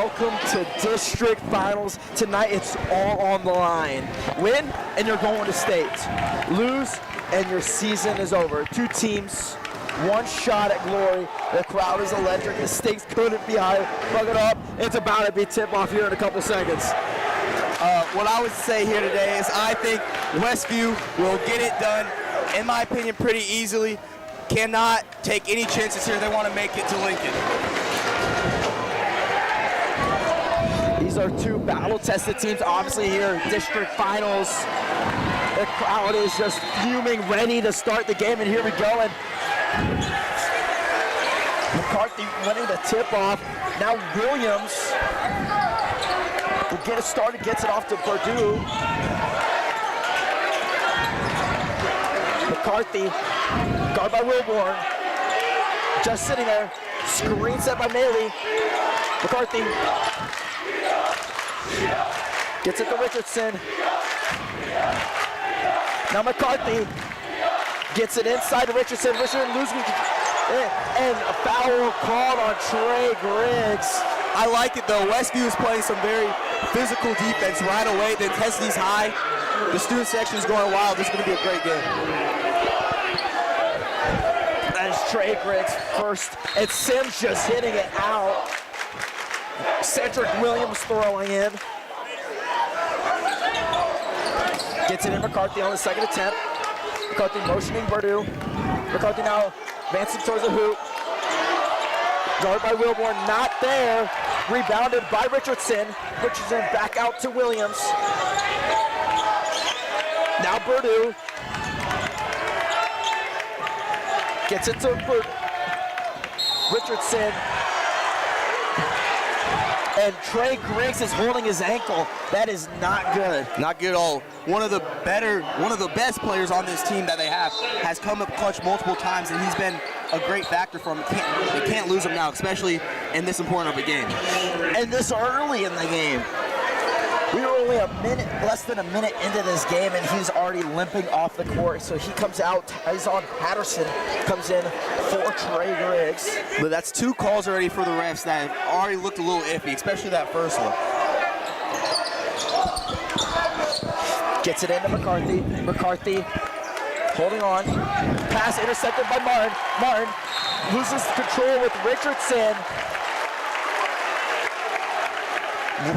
Welcome to district finals. Tonight it's all on the line. Win and you're going to state. Lose and your season is over. Two teams, one shot at glory. The crowd is electric. The stakes couldn't be higher. Plug it up. It's about to be tip-off here in a couple seconds. What I would say here today is I think Westview will get it done, in my opinion, pretty easily. Cannot take any chances here. They want to make it to Lincoln. These are two battle-tested teams, obviously here, district finals. The crowd is just fuming, ready to start the game, and here we go. And McCarthy winning the tip-off. Now Williams will get it started, gets it off to Purdue. McCarthy, guard by Wilborn, just sitting there, screen set by Maley. McCarthy gets it to Richardson. Now McCarthy gets it inside to Richardson. Richardson losing, and a foul called on Trey Griggs. I like it though. Westview is playing some very physical defense right away. The intensity's high. The student section is going wild. This is going to be a great game. That is Trey Griggs first, and Sims just hitting it out. Cedric Williams throwing in. Gets it in McCarthy on the second attempt. McCarthy motioning Purdue. McCarthy now advancing towards the hoop. Guard by Wilborn, not there. Rebounded by Richardson. Richardson back out to Williams. Now Purdue. Gets it to Richardson. And Trey Griggs is holding his ankle. That is not good. Not good at all. One of the best players on this team that they have has come up clutch multiple times, and he's been a great factor for them. They can't lose him now, especially in this important of a game. And this early in the game. We were only less than a minute into this game, and he's already limping off the court. So he comes out, he's on Patterson, comes in for Trey Griggs. But that's two calls already for the refs that have already looked a little iffy, especially that first one. Gets it into McCarthy. McCarthy holding on. Pass intercepted by Martin. Martin loses control with Richardson.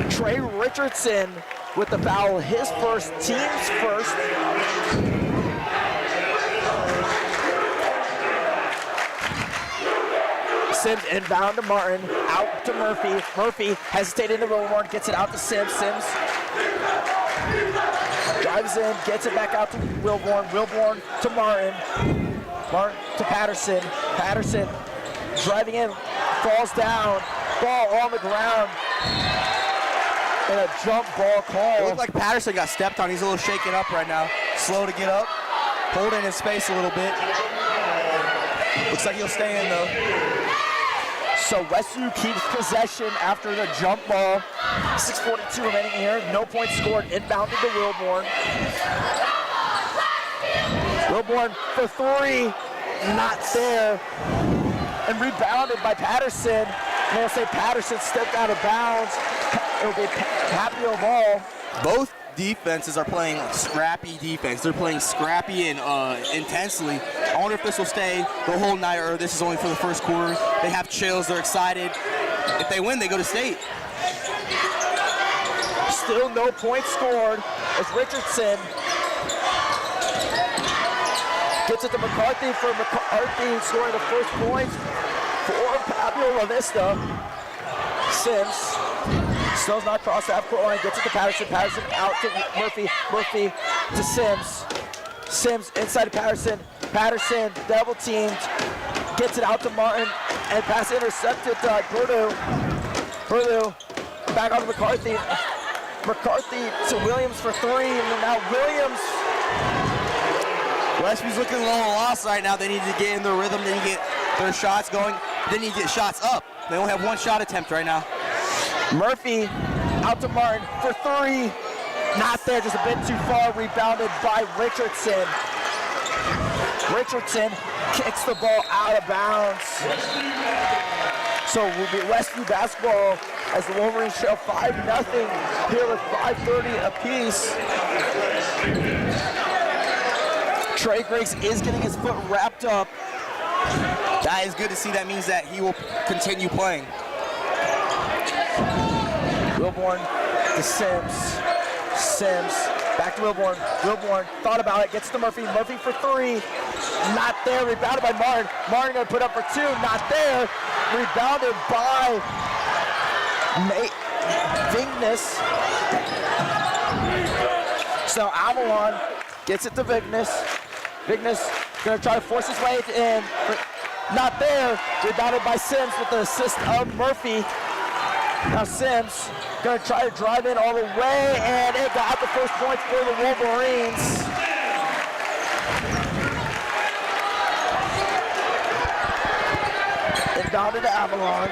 Trey Richardson with the foul, his first, team's first. Sims inbound to Martin, out to Murphy. Murphy hesitating to Wilborn, gets it out to Sims. Sims drives in, gets it back out to Wilborn. Wilborn to Martin. Martin to Patterson. Patterson driving in, falls down. Ball on the ground. And a jump ball call. It looked like Patterson got stepped on. He's a little shaken up right now. Slow to get up. Holding his space a little bit. Looks like he'll stay in though. So Westview keeps possession after the jump ball. 6:42 remaining here. No points scored. Inbounded to Wilborn. Wilborn for three. Not there. And rebounded by Patterson. I'm going to say Patterson stepped out of bounds. It'll be PAPIO ball. Both defenses are playing scrappy defense. They're playing scrappy and intensely. I wonder if this will stay the whole night or this is only for the first quarter. They have chills. They're excited. If they win, they go to state. Still no points scored as Richardson gets it to McCarthy for McCarthy scoring the first points for PAPIO LA-VISTA. Sims. Snow's not across the half-court line, gets it to Patterson. Patterson out to Murphy. Murphy to Sims. Sims inside to Patterson. Patterson double teamed. Gets it out to Martin. And pass intercepted to Purdue. Purdue back on to McCarthy. McCarthy to Williams for three. And now Williams. Westview's looking a little lost right now. They need to get in their rhythm. They need to get their shots going. They need to get shots up. They only have one shot attempt right now. Murphy out to Martin for three. Not there, just a bit too far. Rebounded by Richardson. Richardson kicks the ball out of bounds. So will be Westview basketball as the Wolverines trail 5-0 here with 5:30 apiece. Trey Griggs is getting his foot wrapped up. That is good to see. That means that he will continue playing. Wilborn to Sims. Sims back to Wilborn. Wilborn thought about it, gets to Murphy. Murphy for three. Not there. Rebounded by Martin. Martin going to put up for two. Not there. Rebounded by Nate Vignes. So Avalon gets it to Vignes. Vignes going to try to force his way in. Not there. Rebounded by Sims with the assist of Murphy. Now Sims going to try to drive in all the way, and it got the first point for the Wolverines. Inbounded to Avalon.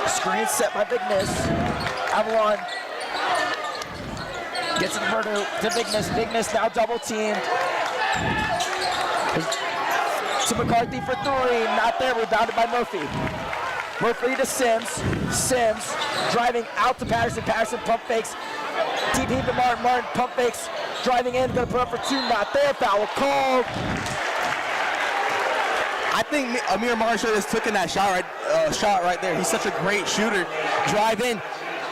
Screen set by Vignes. Avalon gets it to Vignes. Vignes now double teamed. To McCarthy for three, not there, rebounded by Murphy. Murphy to Sims. Sims driving out to Patterson. Patterson pump fakes. TP to Martin. Martin pump fakes. Driving in, gonna put up for two, not there. Foul called. I think Amir Marshall has taken that shot right there. He's such a great shooter. Drive in,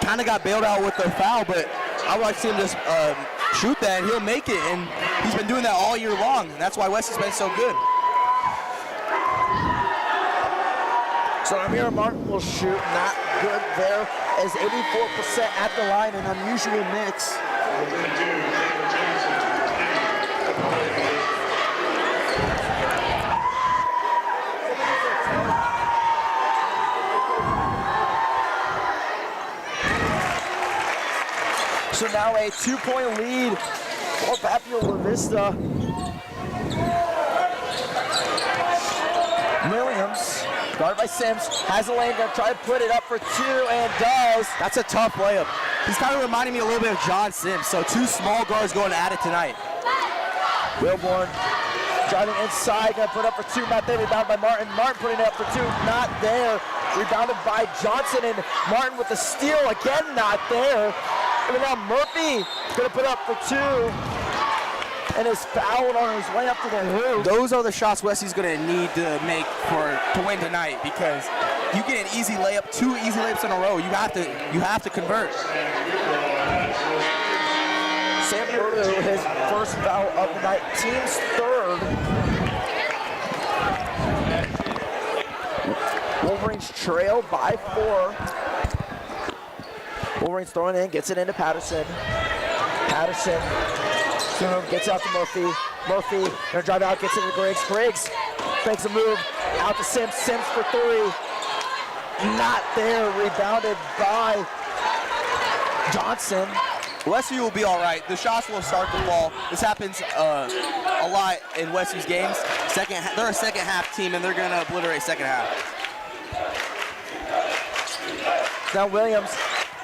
kind of got bailed out with the foul, but I would like to see him just shoot that, and he'll make it. And he's been doing that all year long. That's why West has been so good. So Amir Martin will shoot, not good there, as 84% at the line, an unusual mix. So now a 2-point lead for PAPIO LA-VISTA. Williams, guarded by Sims, has a lane, gonna try to put it up for two, and does. That's a tough layup. He's kind of reminding me a little bit of John Sims, so two small guards going at it tonight. Wilborn driving inside, gonna put up for two, not there, rebounded by Martin. Martin putting it up for two, not there. Rebounded by Johnson, and Martin with the steal, again not there. And now Murphy gonna put up for two, and is fouled on his way up to the hoop. Those are the shots Wesley's going to need to make to win tonight, because you get an easy layup, two easy layups in a row. You have to convert. Sam Purdue, his first foul of the night, team's third. Wolverines trail by 4. Wolverines throwing in, gets it into Patterson. Patterson gets out to Murphy. Murphy gonna drive out, gets it to Griggs. Griggs makes a move out to Sims. Sims for three. Not there. Rebounded by Johnson. Westview will be all right. The shots will start to fall. This happens a lot in Westview's games. They're a second half team, and they're gonna obliterate second half. Now Williams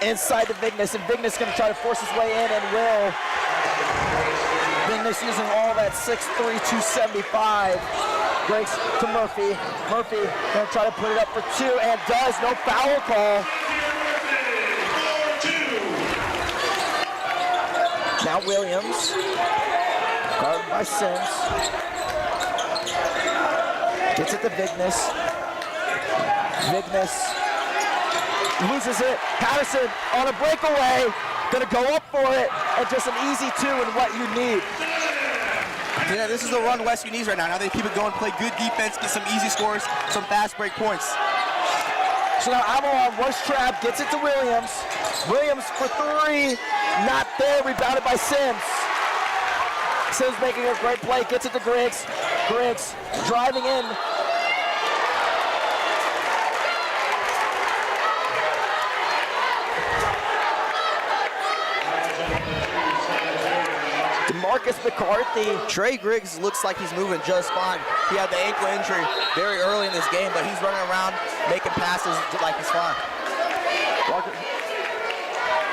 inside to Vignes, and Vignes gonna try to force his way in, and will. Vignes using all that 6'3", 275. Breaks to Murphy. Murphy gonna try to put it up for two, and does. No foul call. Now Williams, guarded by Sims. Gets it to Vignes. Vignes loses it. Patterson on a breakaway, gonna go up for it, and just an easy two and what you need. Yeah, this is the run Westview needs right now. Now they keep it going, play good defense, get some easy scores, some fast break points. So now Avalon was trapped, gets it to Williams. Williams for three, not there, rebounded by Sims. Sims making a great play, gets it to Griggs. Griggs driving in. Marcus McCarthy. Trey Griggs looks like he's moving just fine. He had the ankle injury very early in this game, but he's running around making passes like he's fine.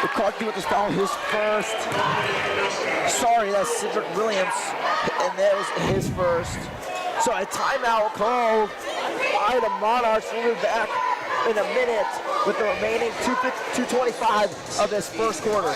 McCarthy with his foul, his first. Sorry, that's Cedric Williams, and that was his first. So a timeout called by the Monarchs. We'll be back in a minute with the remaining 2:25 of this first quarter.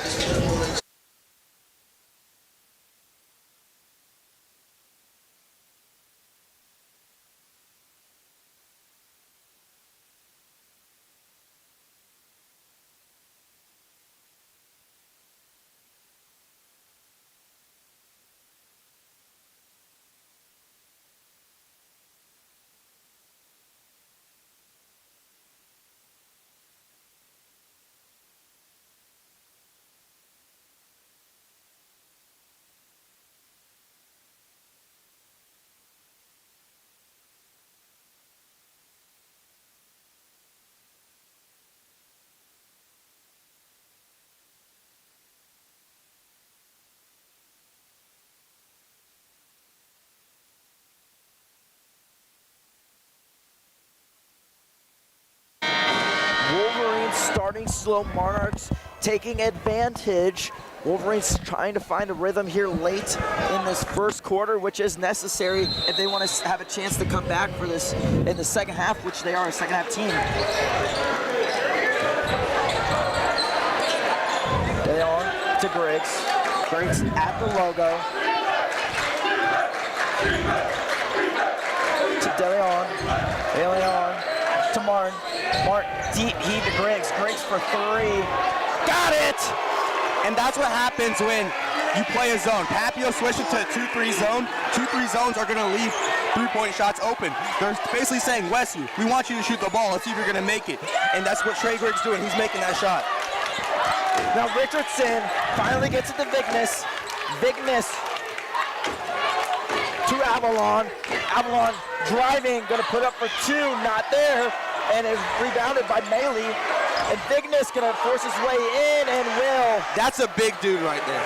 Wolverines starting slow, Monarchs taking advantage. Wolverines trying to find a rhythm here late in this first quarter, which is necessary if they want to have a chance to come back for this in the second half, which they are a second half team. They on to Griggs. Griggs at the logo. To De Leon to Martin. Martin deep heave to Griggs. Griggs for three. Got it! And that's what happens when you play a zone. PAPIO switching to a 2-3 zone. 2-3 zones are going to leave three-point shots open. They're basically saying, Westview, we want you to shoot the ball. Let's see if you're going to make it. And that's what Trey Griggs doing. He's making that shot. Now Richardson finally gets it to Vignes. Vignes to Avalon. Avalon driving, going to put up for two, not there, and is rebounded by Maley. And Vignes going to force his way in and will. That's a big dude right there.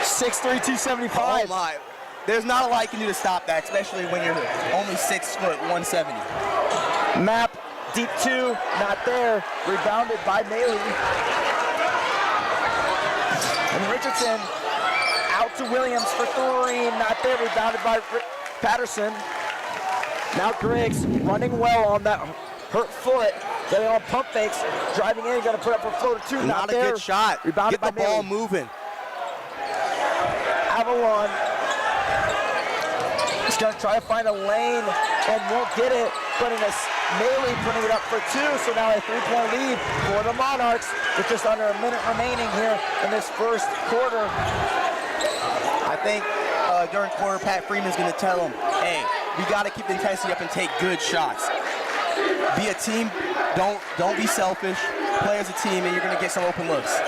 6'3", 275. Oh my. There's not a lot you can do to stop that, especially when you're only 6 foot, 170. Map, deep two, not there. Rebounded by Maley. And Richardson out to Williams for three, not there. Rebounded by Patterson. Now Griggs running well on that hurt foot. Then on pump fakes, driving in, going to put up for floater two, not there. A good shot. Rebounded Get the ball Maley. moving. Avalon is going to try to find a lane and won't get it, but Maley putting it up for two, so now a 3-point lead for the Monarchs with just under a minute remaining here in this first quarter. I think during quarter, Pat Freeman's going to tell them, hey, we got to keep the intensity up and take good shots. Be a team, don't be selfish, play as a team, and you're going to get some open looks.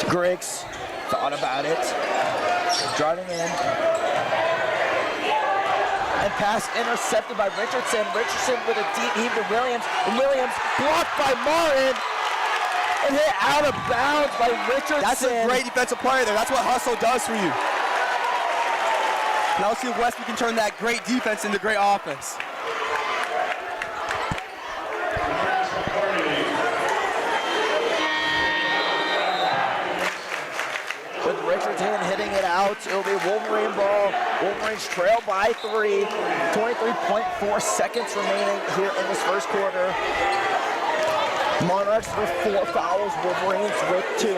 Griggs thought about it, driving in. And pass intercepted by Richardson. Richardson with a deep heave to Williams. And Williams blocked by Martin and hit out of bounds by Richardson. That's a great defensive player there. That's what hustle does for you. Now let's see if Westview can turn that great defense into great offense. With Richardson hitting it out, it'll be Wolverine ball. Wolverines trail by three. 23.4 seconds remaining here in this first quarter. Monarchs with 4 fouls, Wolverines with 2.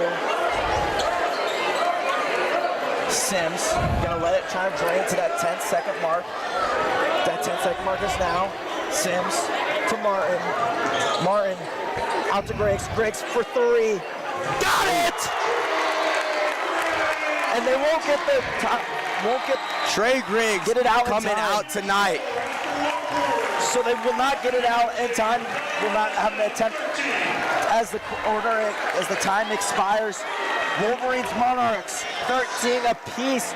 Sims gonna let it try and drain to that 10-second mark. That 10-second mark is now. Sims to Martin. Martin out to Griggs. Griggs for three. Got it! And they won't get the top, Trey Griggs get it out coming out tonight. So they will not get it out in time. Will not have an attempt as the time expires. Wolverines Monarchs 13 apiece.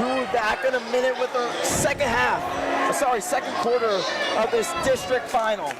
We'll be back in a minute with the second quarter of this district final.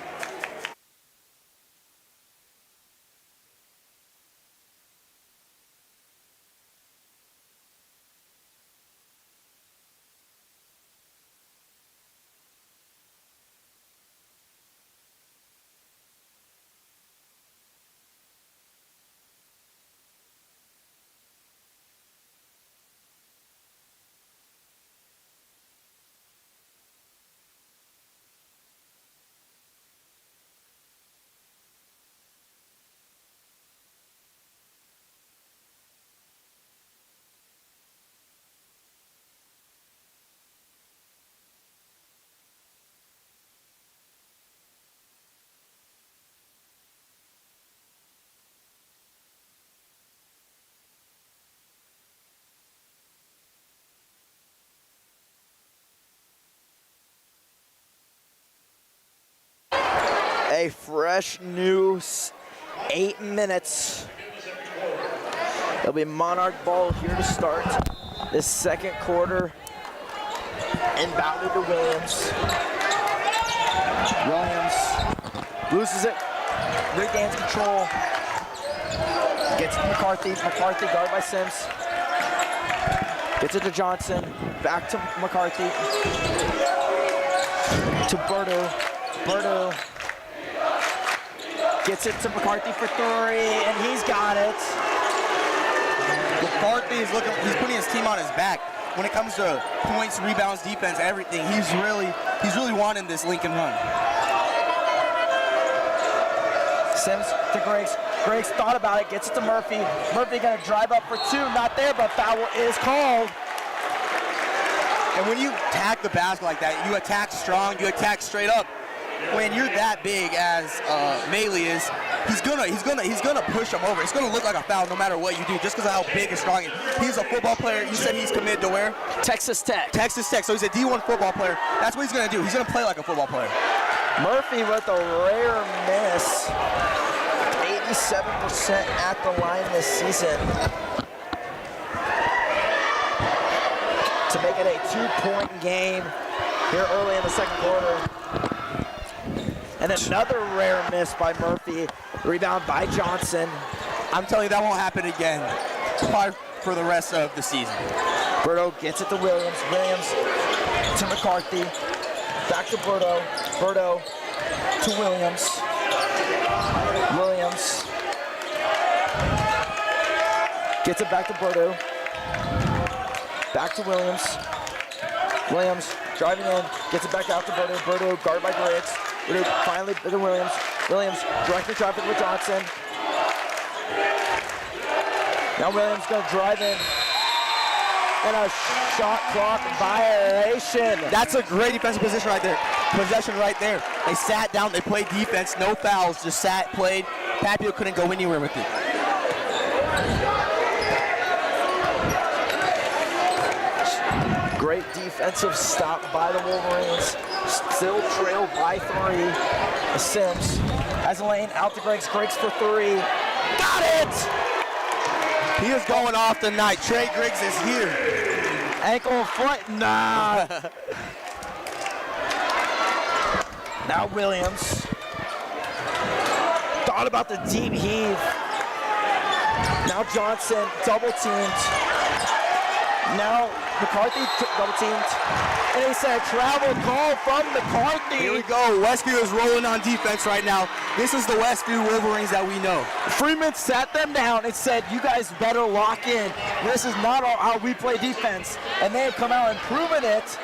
a fresh new 8 minutes. It'll be Monarch ball here to start this second quarter. Inbounded to Williams. Williams loses it, regains control. Gets it to McCarthy. McCarthy guarded by Sims. Gets it to Johnson. Back to McCarthy. To Berto. Berto gets it to McCarthy for 3, and he's got it. McCarthy is he's putting his team on his back. When it comes to points, rebounds, defense, everything, he's really wanting this Lincoln run. Sims to Griggs. Griggs thought about it, gets it to Murphy. Murphy gonna drive up for 2, not there, but foul is called. And when you attack the basket like that, you attack strong, you attack straight up. When you're that big as Maley is, he's gonna push him over. It's gonna look like a foul no matter what you do, just because of how big and strong he is. He's a football player. You said he's committed to where? Texas Tech. Texas Tech. So he's a D1 football player. That's what he's gonna do. He's gonna play like a football player. Murphy with a rare miss. 87% at the line this season. To make it a 2-point game here early in the second quarter. And another rare miss by Murphy. Rebound by Johnson. I'm telling you, that won't happen again. Probably for the rest of the season. Berto gets it to Williams. Williams to McCarthy. Back to Berto. Berto to Williams. Williams gets it back to Berto. Back to Williams. Williams driving in, gets it back out to Berto. Berto guarded by Griggs. Berto finally to Williams. Williams directly traffic with Johnson. Now Williams gonna drive in. And a shot clock violation. That's a great defensive position right there. Possession right there. They sat down, they played defense, no fouls, just sat, played. PAPIO couldn't go anywhere with it. Great defensive stop by the Wolverines. Still trail by 3. Sims has a lane out to Griggs. Griggs for 3. Got it! He is going off tonight. Trey Griggs is here. Ankle, foot, nah. Now Williams. Thought about the deep heave. Now Johnson double teamed. Now McCarthy double teamed. And he said travel call from McCarthy. Here we go. Westview is rolling on defense right now. This is the Westview Wolverines that we know. Freeman sat them down and said, you guys better lock in. This is not how we play defense. And they have come out and proven it.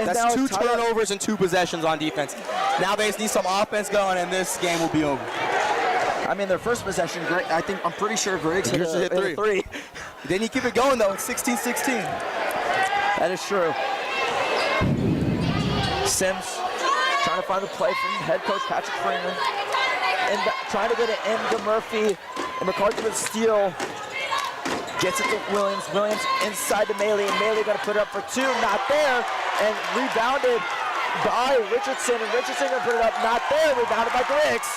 And that's 2 turnovers and 2 possessions on defense. Now they just need some offense going, and this game will be over. I mean, their first possession, I'm pretty sure Griggs hit a 3. Then you keep it going, though. It's 16-16. That is true. Sims trying to find the play from head coach Patrick Freeman. And trying to get it into Murphy. And McCarthy with a steal. Gets it to Williams. Williams inside to Maley. And Maley going to put it up for 2. Not there. And rebounded by Richardson. And Richardson going to put it up. Not there. Rebounded by Griggs.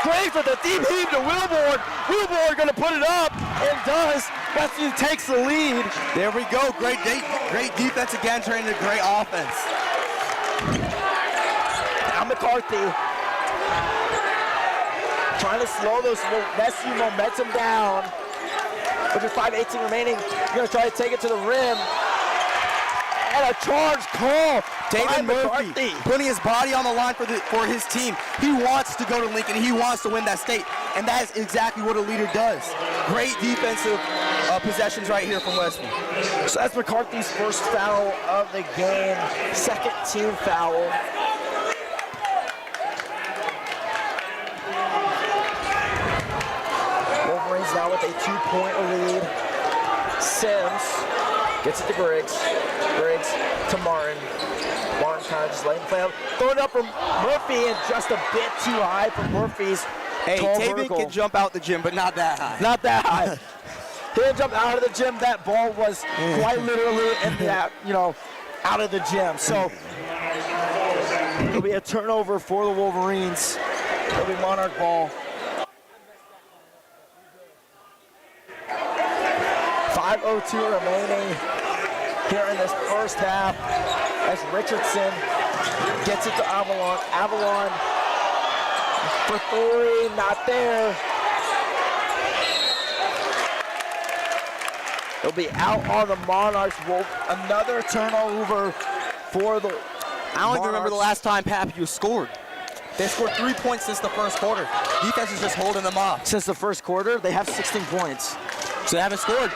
Griggs with a deep heave to Wilborn. Wilborn going to put it up. And does. Westview takes the lead. There we go. Great defense again, turning into great offense. Now McCarthy trying to slow those Westview momentum down. With just 5:18 remaining, you're going to try to take it to the rim. And a charge call. David Murphy putting his body on the line for his team. He wants to go to Lincoln. He wants to win that state. And that is exactly what a leader does. Great defensive possessions right here from Westview. So that's McCarthy's first foul of the game. Second team foul. Wolverines now with a 2-point lead. Sims gets it to Griggs. Griggs to Martin. Martin kind of just letting him play up. Throw it up from Murphy and just a bit too high for Murphy's. Hey, Tavian can jump out the gym, but not that high. Not that high. He didn't jump out of the gym. That ball was quite literally in that, out of the gym. So it'll be a turnover for the Wolverines. It'll be Monarch ball. 5:02 remaining here in this first half as Richardson gets it to Avalon. Avalon for three, not there. It'll be out on the Monarchs. Another turnover for the I don't even remember the last time PAPIO scored. They scored 3 points since the first quarter. Defense is just holding them off. Since the first quarter, they have 16 points. So they haven't scored.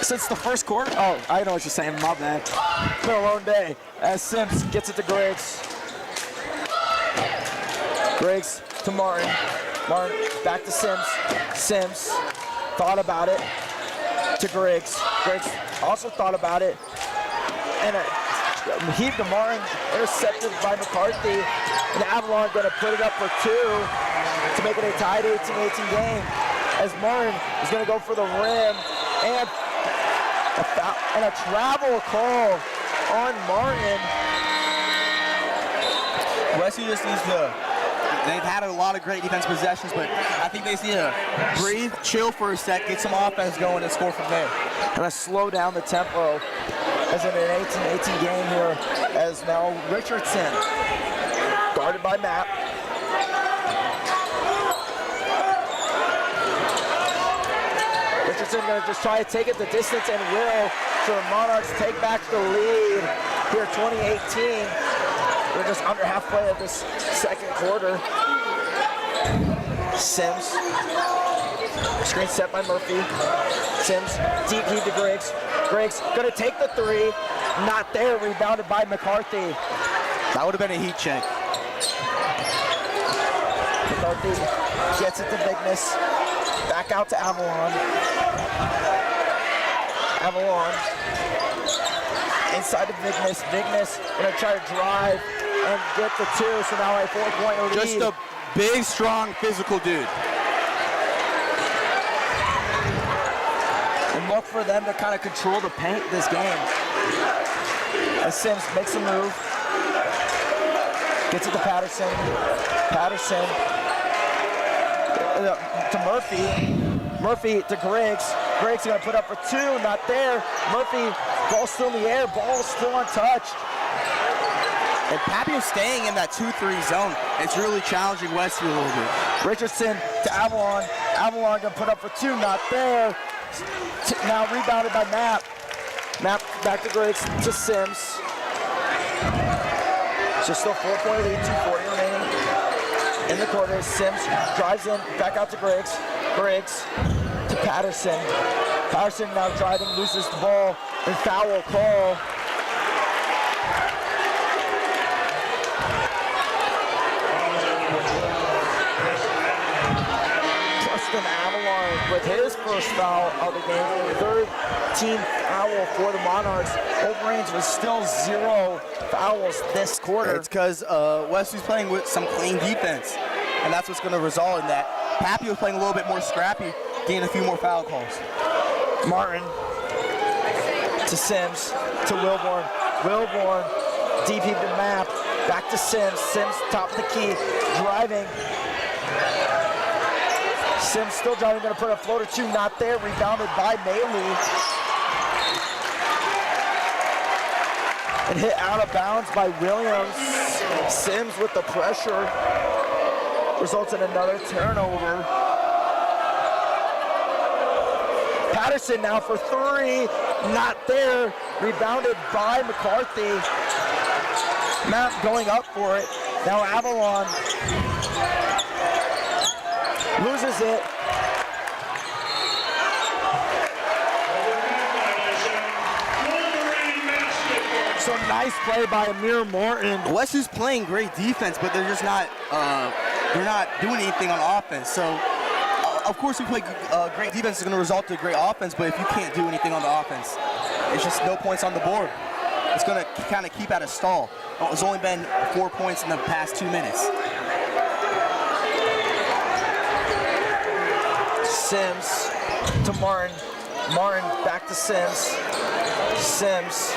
Since the first quarter? Oh, I know what you're saying, my bad. Been a long day. As Sims gets it to Griggs. Griggs to Martin. Martin back to Sims. Sims thought about it to Griggs. Griggs also thought about it. And heave to Martin, intercepted by McCarthy. And Avalon gonna put it up for two to make it a tied 18-18 game. As Martin is gonna go for the rim and a travel call on Martin. Westview just needs to, they've had a lot of great defense possessions, but I think they just need to breathe, chill for a sec, get some offense going, and score from there. And slow down the tempo as in an 18-18 game here, as now Richardson, guarded by Matt. Richardson gonna just try to take it the distance and will. So the Monarchs take back the lead here 2018. We're just under halfway of this second quarter. Sims, screen set by Murphy. Sims, deep heave to Griggs. Griggs gonna take the three, not there, rebounded by McCarthy. That would have been a heat check. McCarthy gets it to Vignes, back out to Avalon. Avalon, inside to Vignes. Vignes gonna try to drive and get the two, so now a 4-point lead. Just a big, strong, physical dude. And look for them to kind of control the paint this game. As Sims makes a move, gets it to Patterson. Patterson to Murphy. Murphy to Griggs. Griggs gonna put up for two, not there. Murphy, ball still in the air, ball still untouched. And PAPIO staying in that 2-3 zone, it's really challenging Westview a little bit. Richardson to Avalon. Avalon gonna put up for two, not there. Now rebounded by Matt. Matt back to Griggs to Sims. So still 4-point lead, 2:40 remaining in the quarter. Sims drives in, back out to Griggs. Griggs to Patterson. Patterson now driving, loses the ball, and foul call. Avalon with his first foul of the game, third team foul for the Monarchs. Wolverines was still 0 fouls this quarter. It's because Westview's playing with some clean defense, and that's what's going to result in that. PAPIO's playing a little bit more scrappy, getting a few more foul calls. Martin to Sims to Wilborn. Wilborn deep heave to Map, back to Sims. Sims top of the key, driving. Sims still driving, gonna put a floater two, not there, rebounded by Maley. And hit out of bounds by Williams. Sims with the pressure, results in another turnover. Patterson now for three, not there, rebounded by McCarthy. Matt going up for it, now Avalon. Loses it. So nice play by Amir Morton. Westview's playing great defense, but they're just not doing anything on offense. So, of course, we play great defense is going to result in great offense, but if you can't do anything on the offense, it's just no points on the board. It's going to kind of keep at a stall. It's only been 4 points in the past 2 minutes. Sims to Martin. Martin back to Sims. Sims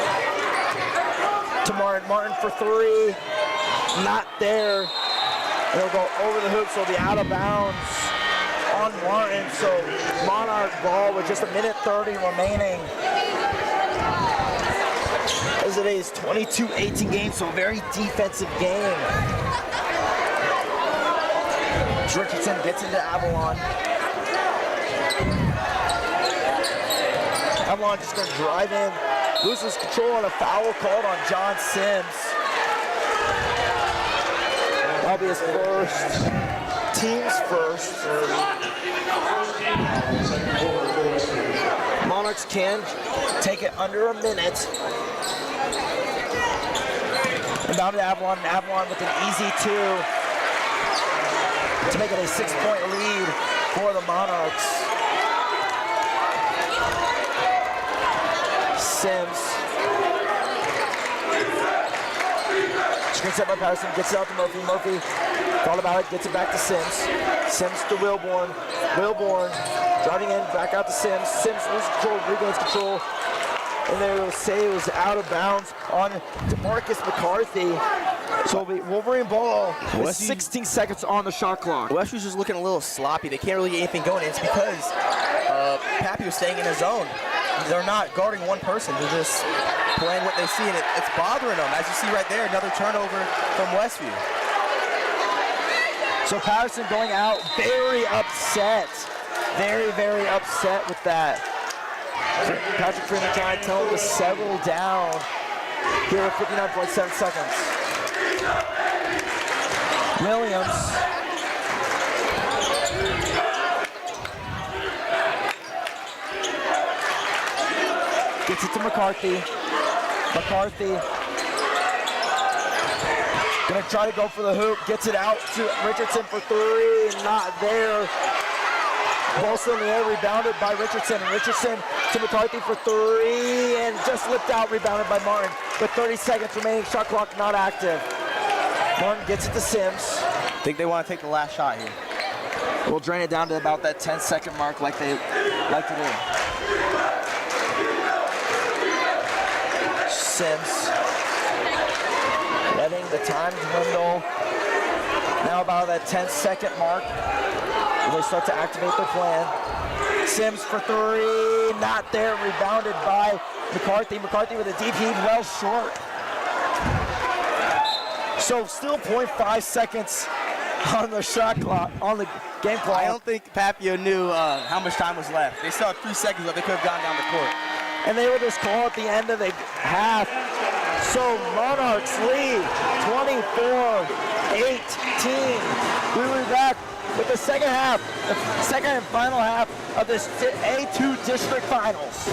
to Martin. Martin for three. Not there. It'll go over the hoop, so it'll be out of bounds on Martin. So Monarch ball with just 1:30 remaining. As it is 22-18 game, so a very defensive game. Richardson gets into Avalon. Avalon just gonna drive in, loses control on a foul called on John Sims. That'll be his first, team's first. Monarchs can take it under a minute. Inbound to Avalon, and Avalon with an easy 2 to make it a 6-point lead for the Monarchs. Sims. Screen set by Patterson, gets it out to Murphy. Murphy thought about it, gets it back to Sims. Sims to Wilborn. Wilborn driving in, back out to Sims. Sims loses control, regains control. And they will say it was out of bounds on DeMarcus McCarthy. So it'll be Wolverine ball with 16 seconds on the shot clock. Westview's just looking a little sloppy. They can't really get anything going. It's because PAPIO's staying in his zone. They're not guarding one person. They're just playing what they see, and it's bothering them. As you see right there, another turnover from Westview. So Patterson going out, very upset. Very, very upset with that. Patrick Freeman trying to tell him to settle down here with 59.7 seconds. Williams. Gets it to McCarthy. McCarthy gonna try to go for the hoop. Gets it out to Richardson for 3. Not there. Ball still in the air, rebounded by Richardson. Richardson to McCarthy for 3, and just slipped out, rebounded by Martin. With 30 seconds remaining, shot clock not active. Martin gets it to Sims. I think they want to take the last shot here. We'll drain it down to about that 10-second mark like they like to do. Sims letting the time dwindle. Now about that 10-second mark. They start to activate their plan. Sims for 3, not there, rebounded by McCarthy. McCarthy with a deep heave, well short. So still 0.5 seconds on the shot clock, on the game clock. I don't think PAPIO knew how much time was left. They still had 3 seconds, but they could have gone down the court. And they would just call at the end of the half. So Monarchs lead 24-18. We will be back with the second half, the second and final half of this A2 District Finals.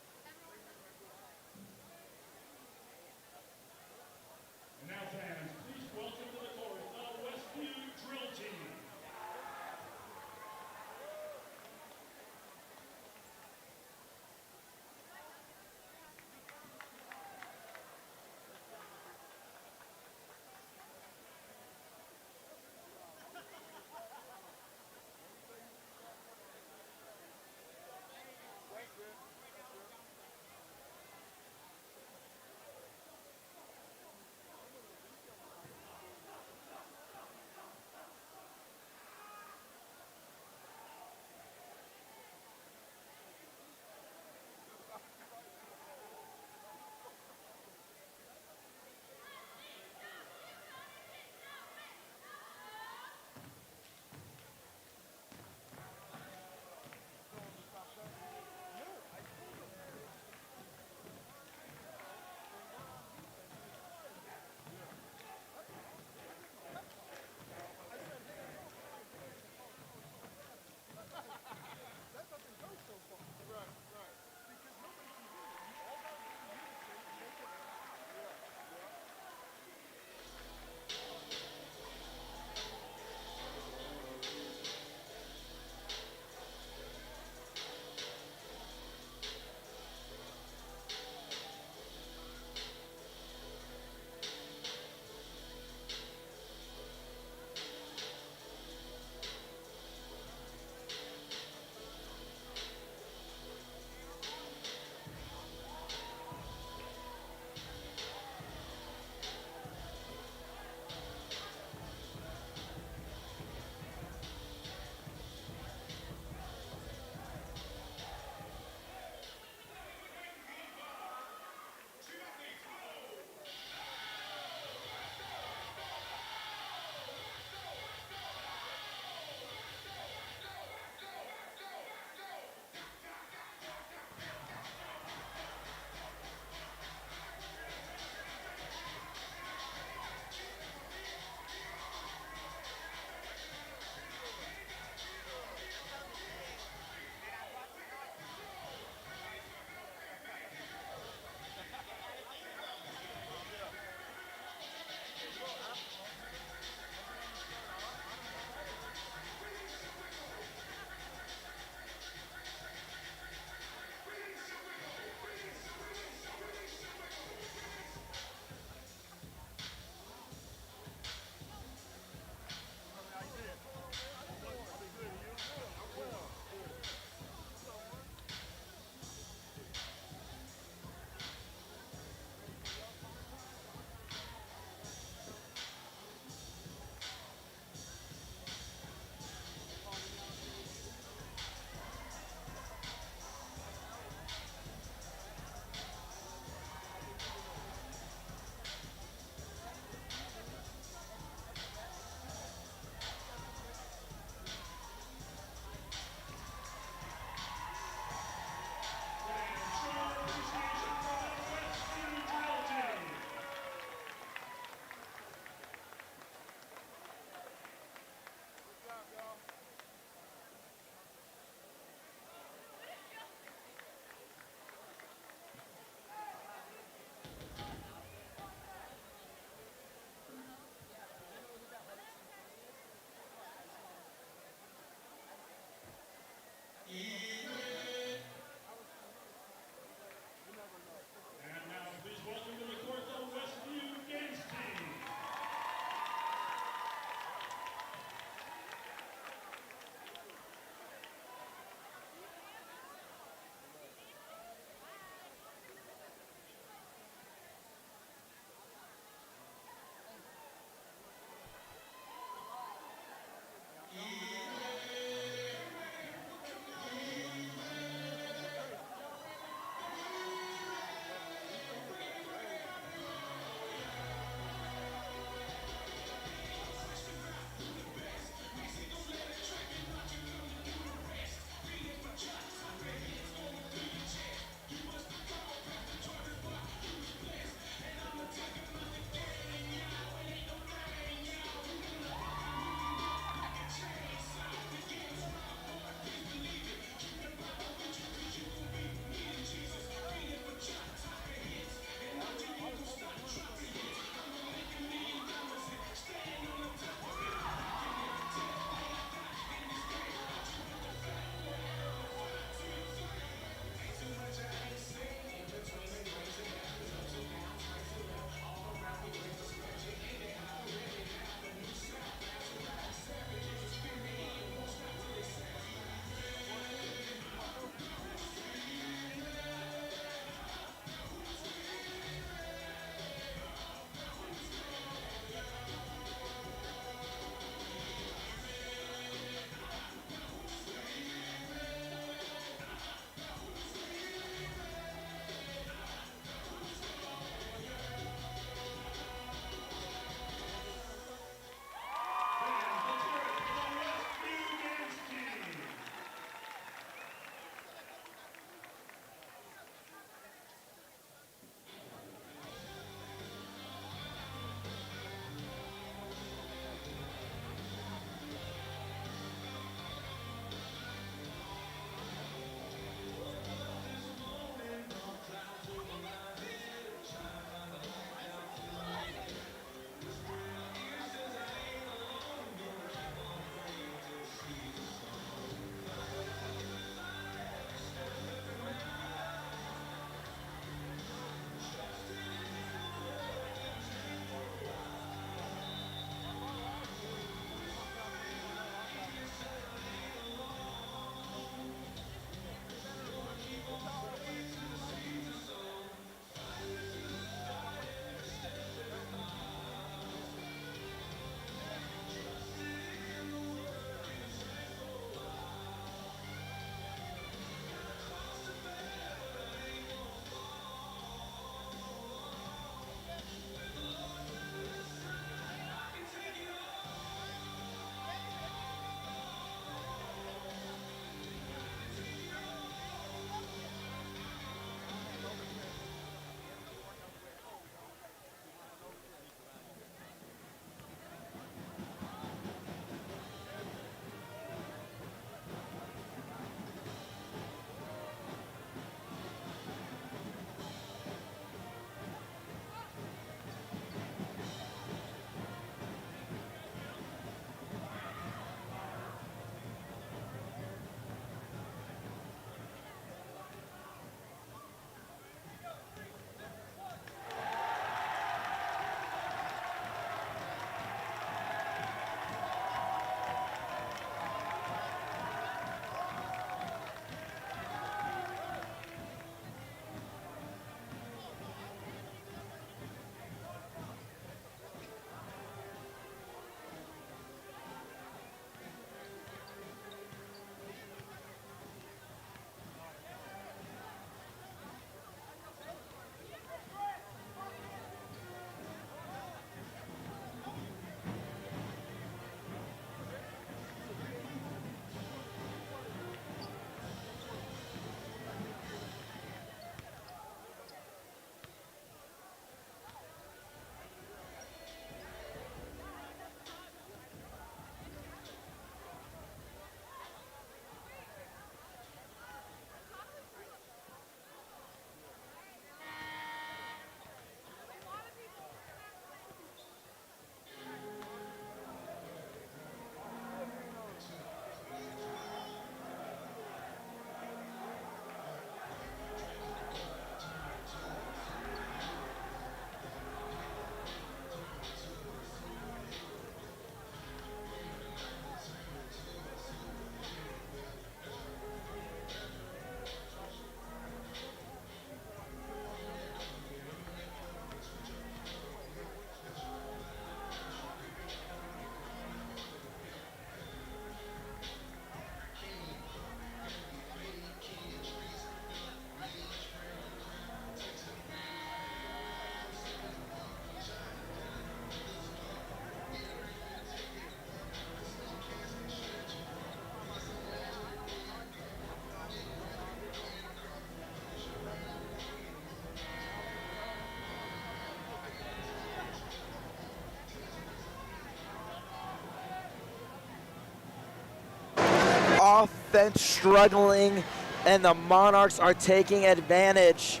offense struggling, and the Monarchs are taking advantage.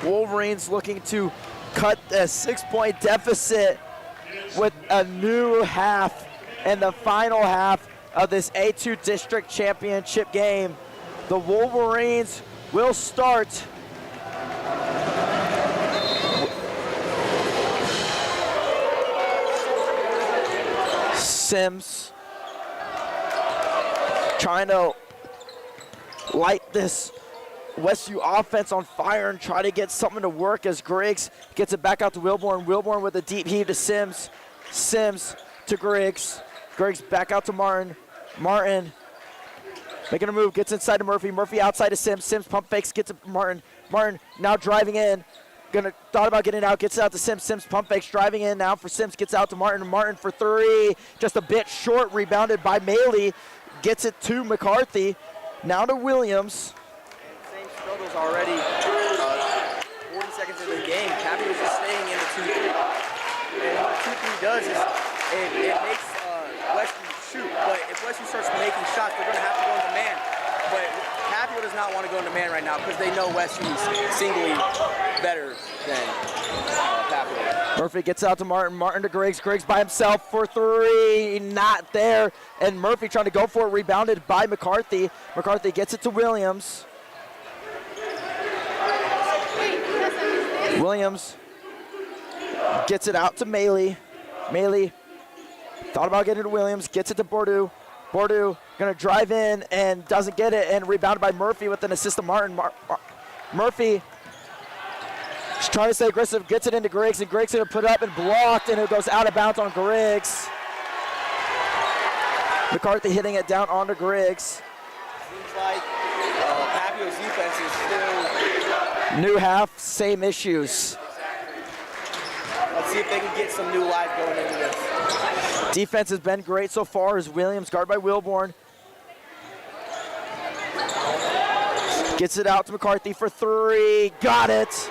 Wolverines looking to cut a 6-point deficit with a new half in the final half of this A2 District Championship game. The Wolverines will start Sims trying to light this Westview offense on fire and try to get something to work as Griggs gets it back out to Wilborn. Wilborn with a deep heave to Sims. Sims to Griggs. Griggs back out to Martin. Martin making a move, gets inside to Murphy. Murphy outside to Sims. Sims pump fakes, gets to Martin. Martin now driving in. Thought about getting out, gets it out to Sims. Sims pump fakes, driving in now for Sims, gets out to Martin. Martin for three, just a bit short, rebounded by Maley. Gets it to McCarthy. Now to Williams. Same struggles already. 40 seconds into the game. PAPIO is just staying in the 2-3. And what 2-3 does is it makes Westview shoot. But if Westview starts making shots, they're going to have to go into man. But PAPIO does not want to go into man right now because they know Westview is singly better than PAPIO. Murphy gets out to Martin. Martin to Griggs. Griggs by himself for three. Not there. And Murphy trying to go for it. Rebounded by McCarthy. McCarthy gets it to Williams. Williams gets it out to Maley. Maley thought about getting it to Williams. Gets it to Bordeaux. Bordeaux going to drive in and doesn't get it. And rebounded by Murphy with an assist to Martin. Murphy just trying to stay aggressive, gets it into Griggs, and Griggs going to put up and blocked, and it goes out of bounds on Griggs. McCarthy hitting it down onto Griggs. Seems like PAPIO's defense is still... New half, same issues. Let's see if they can get some new life going into this. Defense has been great so far as Williams, guarded by Wilborn. Gets it out to McCarthy for three, got it.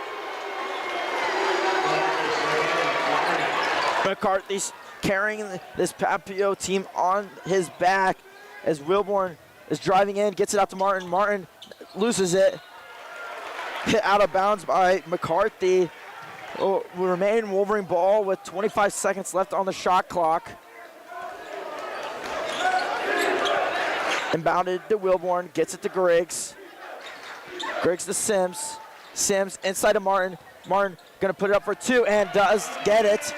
McCarthy's carrying this PAPIO team on his back as Wilborn is driving in, gets it out to Martin. Martin loses it. Hit out of bounds by McCarthy. We remain Wolverine ball with 25 seconds left on the shot clock. Inbounded to Wilborn, gets it to Griggs. Griggs to Sims. Sims inside to Martin. Martin gonna put it up for two and does get it.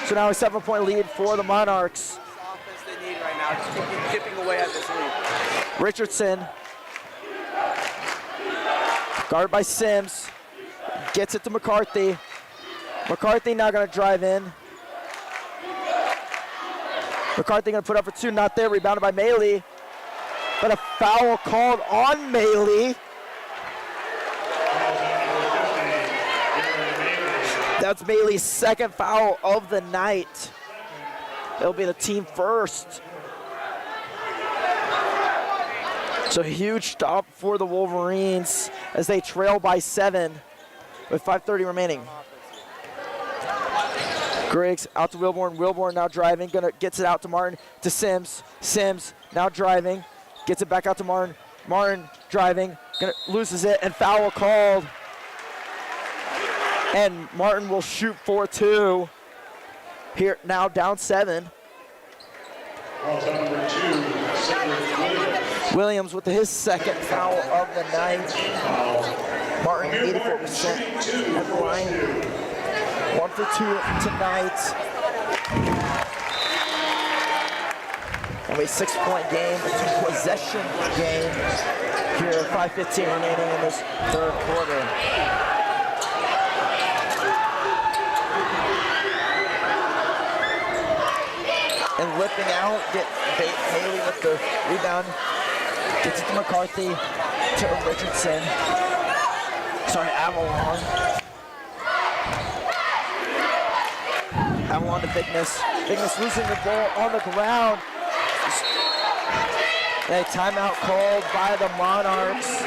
So now a 7-point lead for the Monarchs. That's the offense they need right now. Just keep chipping away at this lead. Richardson, guarded by Sims, gets it to McCarthy. McCarthy now gonna drive in. McCarthy gonna put up for two, not there, rebounded by Maley. But a foul called on Maley. That's Maley's second foul of the night. It'll be the team first. So huge stop for the Wolverines as they trail by 7 with 5:30 remaining. Griggs out to Wilborn. Wilborn now driving, gets it out to Martin, to Sims. Sims now driving, gets it back out to Martin. Martin driving, loses it, and foul called. And Martin will shoot for two. Here now down 7. Williams with his second foul of the night. Martin 84% at the line. 1 for 2 tonight. Only a 6-point game, a 2-possession game. Here, 5:15 remaining in this third quarter. And whipping out, get Maley with the rebound. Gets it to McCarthy, to Richardson. Sorry, Avalon. Avalon to Bigness. Bigness losing the ball on the ground. A timeout called by the Monarchs.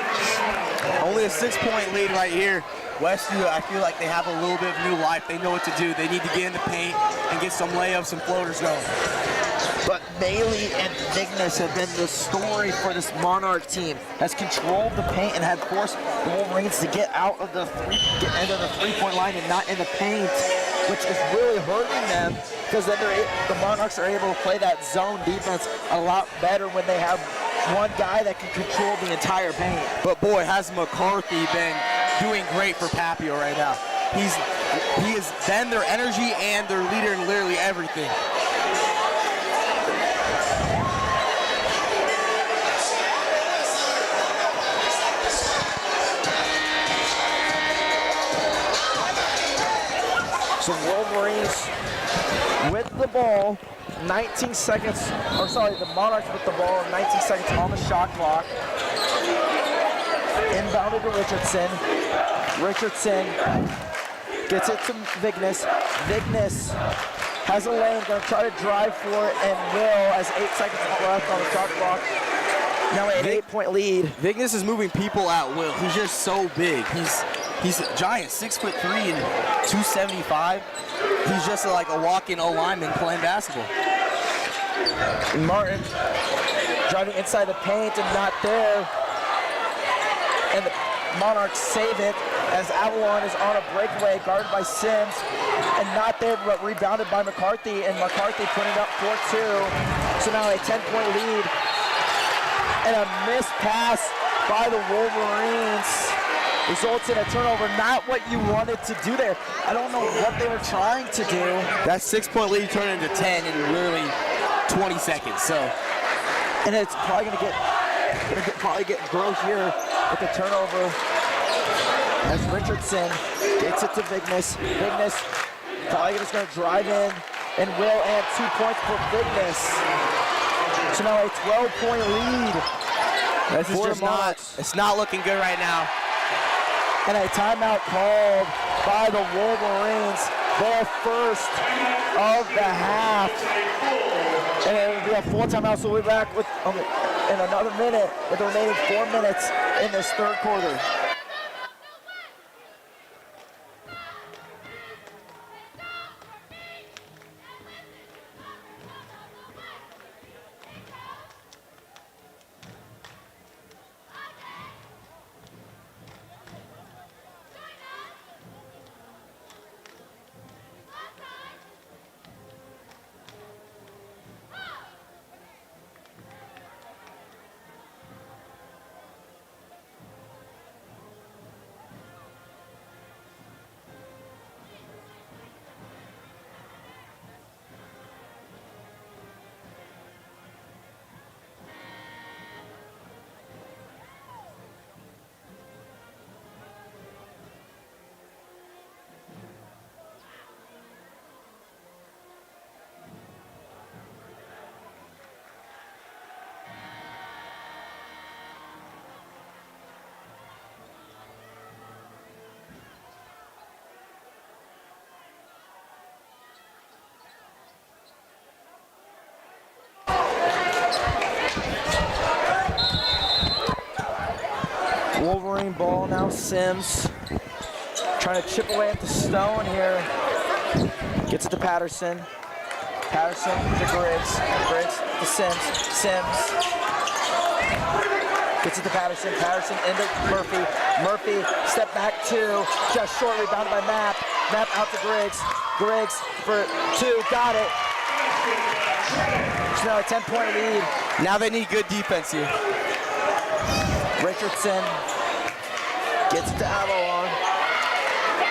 Only a 6-point lead right here. Westview, I feel like they have a little bit of new life. They know what to do. They need to get in the paint and get some layups and floaters going. But Bailey and Vignes have been the story for this Monarch team. Has controlled the paint and had forced the Wolverines to get out of the three-point line and not in the paint, which is really hurting them because then the Monarchs are able to play that zone defense a lot better when they have one guy that can control the entire paint. But boy, has McCarthy been doing great for PAPIO right now. He has been their energy and their leader in literally everything. So Wolverines with the ball, 19 seconds, or sorry, the Monarchs with the ball, 19 seconds on the shot clock. Inbounded to Richardson. Richardson gets it to Vignes. Vignes has a lane, gonna try to drive for it, and will, as 8 seconds left on the shot clock. Now an 8-point lead. Vignes is moving people at will. He's just so big. He's a giant, 6'3" and 275. He's just like a walk-in O-lineman playing basketball. Martin driving inside the paint and not there. And the Monarchs save it as Avalon is on a breakaway, guarded by Sims, and not there, but rebounded by McCarthy, and McCarthy putting up 4-2. So now a 10-point lead, and a missed pass by the Wolverines results in a turnover. Not what you wanted to do there. I don't know what they were trying to do. That 6-point lead turned into 10 in literally 20 seconds. So, and it's probably gonna get gross here with the turnover as Richardson gets it to Vignes. Vignes probably just gonna drive in and will add 2 points for Vignes. So now a 12-point lead. This is just it's not looking good right now. And a timeout called by the Wolverines, their first of the half. And it will be a full timeout, so we'll be back with in another minute with the remaining 4 minutes in this third quarter. Wolverine ball now, Sims trying to chip away at the stone here. Gets it to Patterson. Patterson to Griggs. Griggs to Sims. Sims gets it to Patterson. Patterson into Murphy. Murphy step back 2. Just short, rebounded by Mapp. Mapp out to Griggs. Griggs for 2. Got it. It's now a 10-point lead. Now they need good defense here. Richardson gets it to Avalon.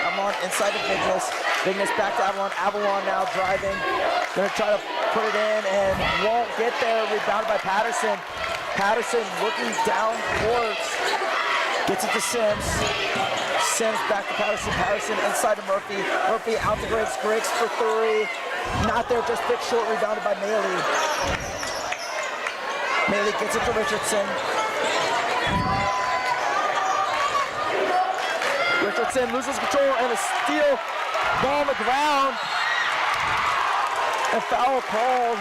Avalon inside of Vignes. Vignes back to Avalon. Avalon now driving. Gonna try to put it in and won't get there. Rebounded by Patterson. Patterson looking down court. Gets it to Sims. Sims back to Patterson. Patterson inside to Murphy. Murphy out to Griggs. Griggs for 3. Not there, just picked short. Rebounded by Maley. Maley gets it to Richardson. Richardson loses control and a steal. Ball on the ground. And foul called.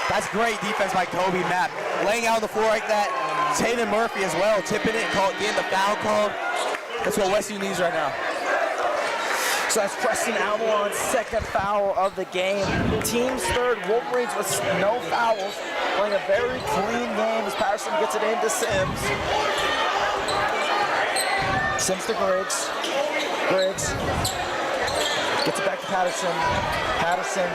That's great defense by Kobe Mapp. Laying out on the floor like that. Tatum Murphy as well, tipping it and getting the foul called. That's what Westview needs right now. So that's Preston Avalon's second foul of the game. Team's third. Wolverines with no fouls, playing a very clean game as Patterson gets it into Sims. Sims to Griggs. Griggs gets it back to Patterson. Patterson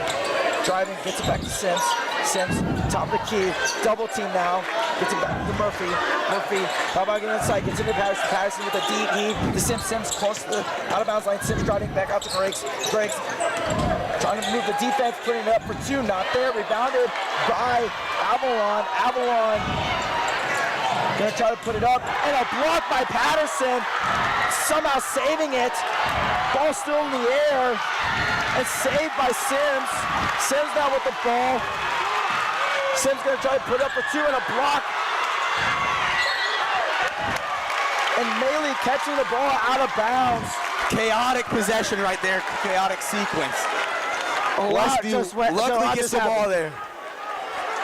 driving, gets it back to Sims. Sims, top of the key, double team now. Gets it back to Murphy. Murphy, how about getting inside? Gets into Patterson. Patterson with a DE to Sims. Sims close to the out of bounds line. Sims driving back out to Griggs. Griggs trying to move the defense, putting it up for two. Not there. Rebounded by Avalon. Avalon gonna try to put it up. And a block by Patterson. Somehow saving it. Ball still in the air. And saved by Sims. Sims now with the ball. Sims gonna try to put up for two and a block. And Maley catching the ball out of bounds. Chaotic possession right there, chaotic sequence. Westview luckily gets the ball there.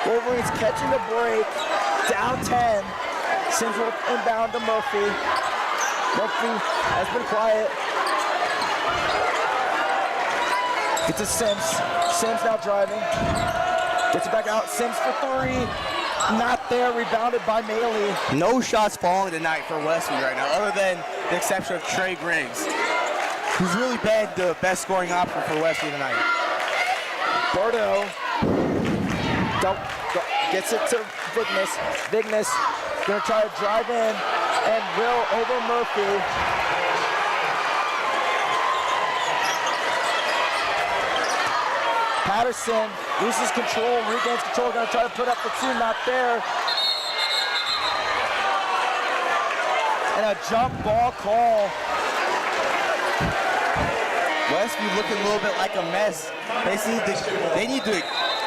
Wolverines catching the break, down 10. Sims will inbound to Murphy. Murphy has been quiet. Gets to Sims. Sims now driving. Gets it back out. Sims for three. Not there. Rebounded by Maley. No shots falling tonight for Westview right now, other than the exception of Trey Griggs, who's really been the best scoring option for Westview tonight. Bordeaux gets it to Vignes. Vignes gonna try to drive in and will over Murphy. Patterson loses control, regains control, gonna try to put up the two, not there. And a jump ball call. Westview looking a little bit like a mess. They need to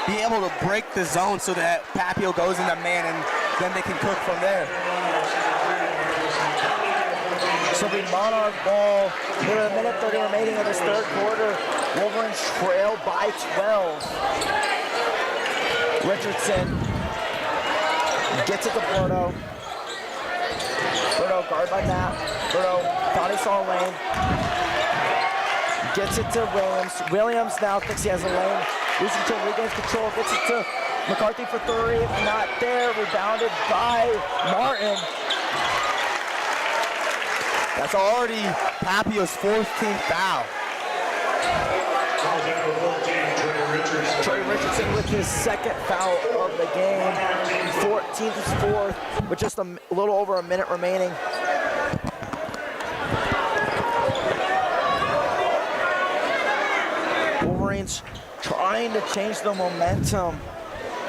be able to break the zone so that PAPIO goes into man and then they can cook from there. So the Monarch ball, with a minute 30 remaining in this third quarter. Wolverines trail by 12. Richardson gets it to Bordeaux. Bordeaux guard by Matt. Bordeaux thought he saw a lane. Gets it to Williams. Williams now thinks he has a lane. Losing control, regains control. Gets it to McCarthy for three. Not there. Rebounded by Martin. That's already PAPIO's fourth team foul. Trey Richardson with his second foul of the game. 14th is fourth, with just a little over a minute remaining. Wolverines trying to change the momentum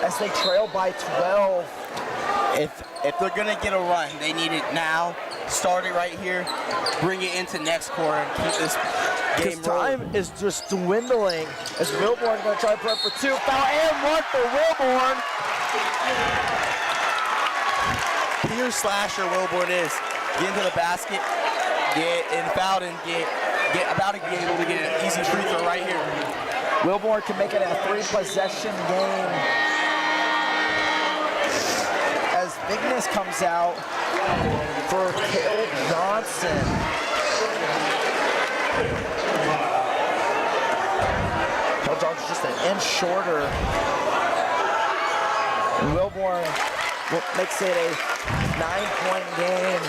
as they trail by 12. If they're gonna get a run, they need it now. Start it right here, bring it into next quarter, and keep this game rolling. Time is just dwindling as Wilborn gonna try to put up for two. Foul and one for Wilborn. Peter Slasher Wilborn is. Get into the basket, get in fouled, and get about to be able to get an easy free throw right here. Wilborn can make it a three-possession game. As Vignes comes out for Caleb Johnson. Caleb Johnson's just an inch shorter. Wilborn makes it a 9-point game.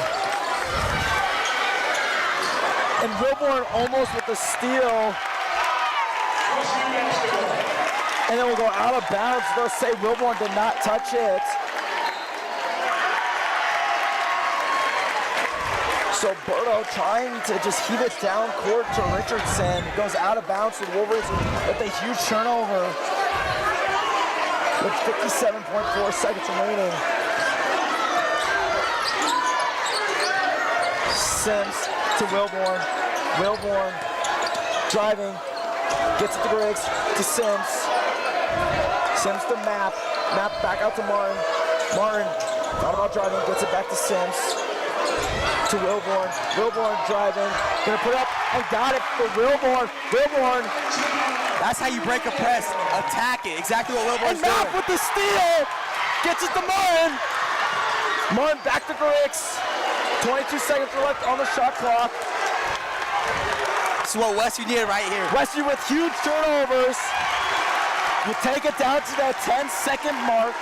And Wilborn almost with the steal. And then we'll go out of bounds. They'll say Wilborn did not touch it. So Bordeaux trying to just heave it down court to Richardson. Goes out of bounds with Wolverines with a huge turnover. With 57.4 seconds remaining. Sims to Wilborn. Wilborn driving. Gets it to Griggs. To Sims. Sims to Map. Map back out to Martin. Martin thought about driving. Gets it back to Sims. To Wilborn. Wilborn driving. Gonna put up and got it for Wilborn. Wilborn. That's how you break a press. Attack it. Exactly what Wilborn's doing. And Map with the steal. Gets it to Martin. Martin back to Griggs. 22 seconds left on the shot clock. This is what Westview needed right here. Westview with huge turnovers. You take it down to that 10-second mark.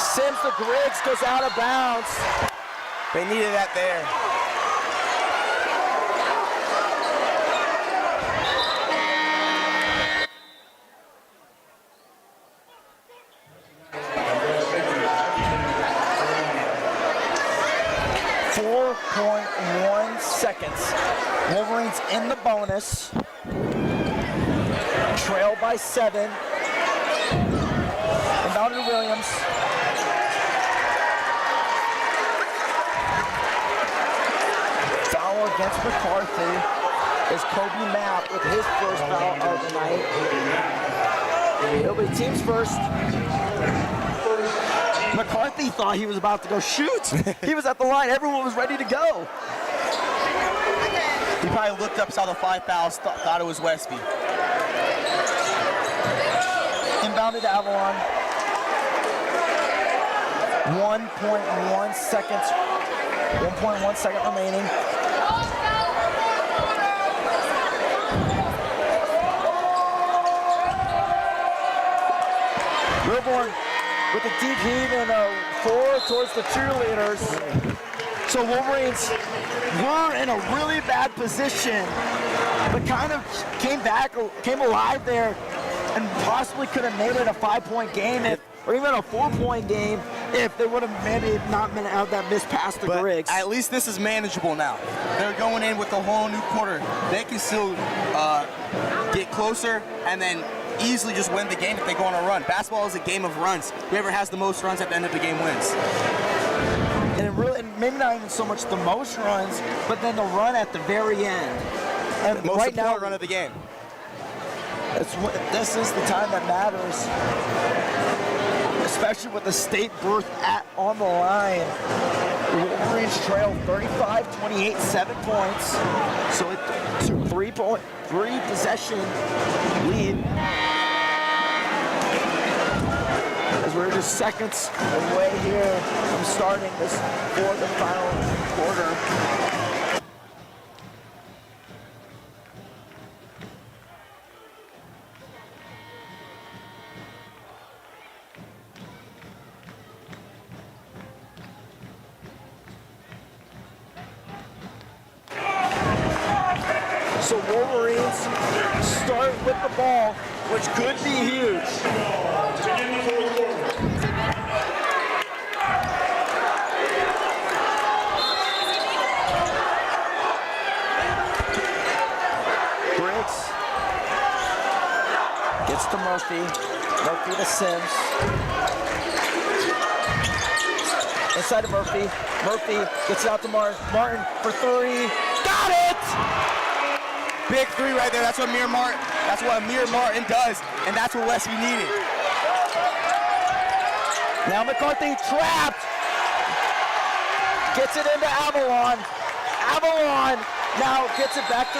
Sims to Griggs goes out of bounds. They needed that there. .1 seconds. Wolverines in the bonus. Trail by 7. Inbounded Williams. Foul against McCarthy is Kobe Mapp with his first foul of the night. It'll be team's first. McCarthy thought he was about to go shoot. He was at the line. Everyone was ready to go. He probably looked up, saw the 5 fouls, thought it was Westview. Inbounded Avalon. 1.1 seconds. 1.1 second remaining. Wilborn with a deep heave and a 4 towards the cheerleaders. So Wolverines were in a really bad position, but kind of came alive there, and possibly could have made it a 5-point game or even a 4-point game if they would have maybe not been out that missed pass to Griggs. At least this is manageable now. They're going in with a whole new quarter. They can still get closer and then easily just win the game if they go on a run. Basketball is a game of runs. Whoever has the most runs at the end of the game wins. And maybe not even so much the most runs, but then the run at the very end. And The most right important now, run of the game. this is the time that matters, especially with the state berth on the line. The Wolverines trail 35-28, 7 points. So it's a 3 possession lead. As we're just seconds away here from starting this fourth and final quarter. So Wolverines start with the ball, which could be huge. Griggs gets to Murphy. Murphy to Sims. Inside of Murphy. Murphy gets it out to Martin. Martin for 3. Got it! Big 3 right there. That's what Amir Martin does, and that's what Westview needed. Now McCarthy trapped. Gets it into Avalon. Avalon now gets it back to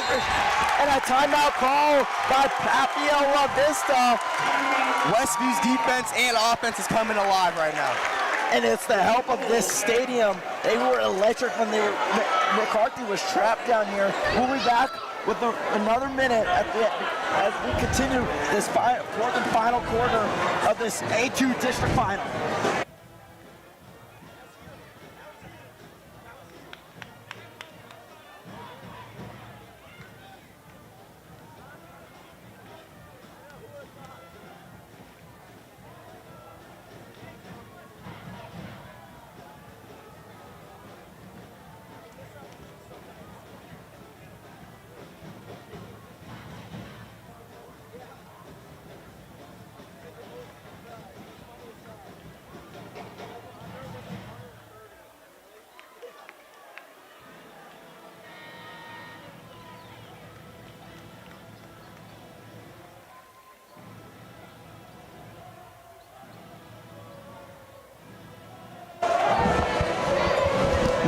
and a timeout call by PAPIO LA-VISTA. Westview's defense and offense is coming alive right now. And it's the help of this stadium. They were electric when McCarthy was trapped down here. We'll be back with another minute as we continue this fourth and final quarter of this A2 district final.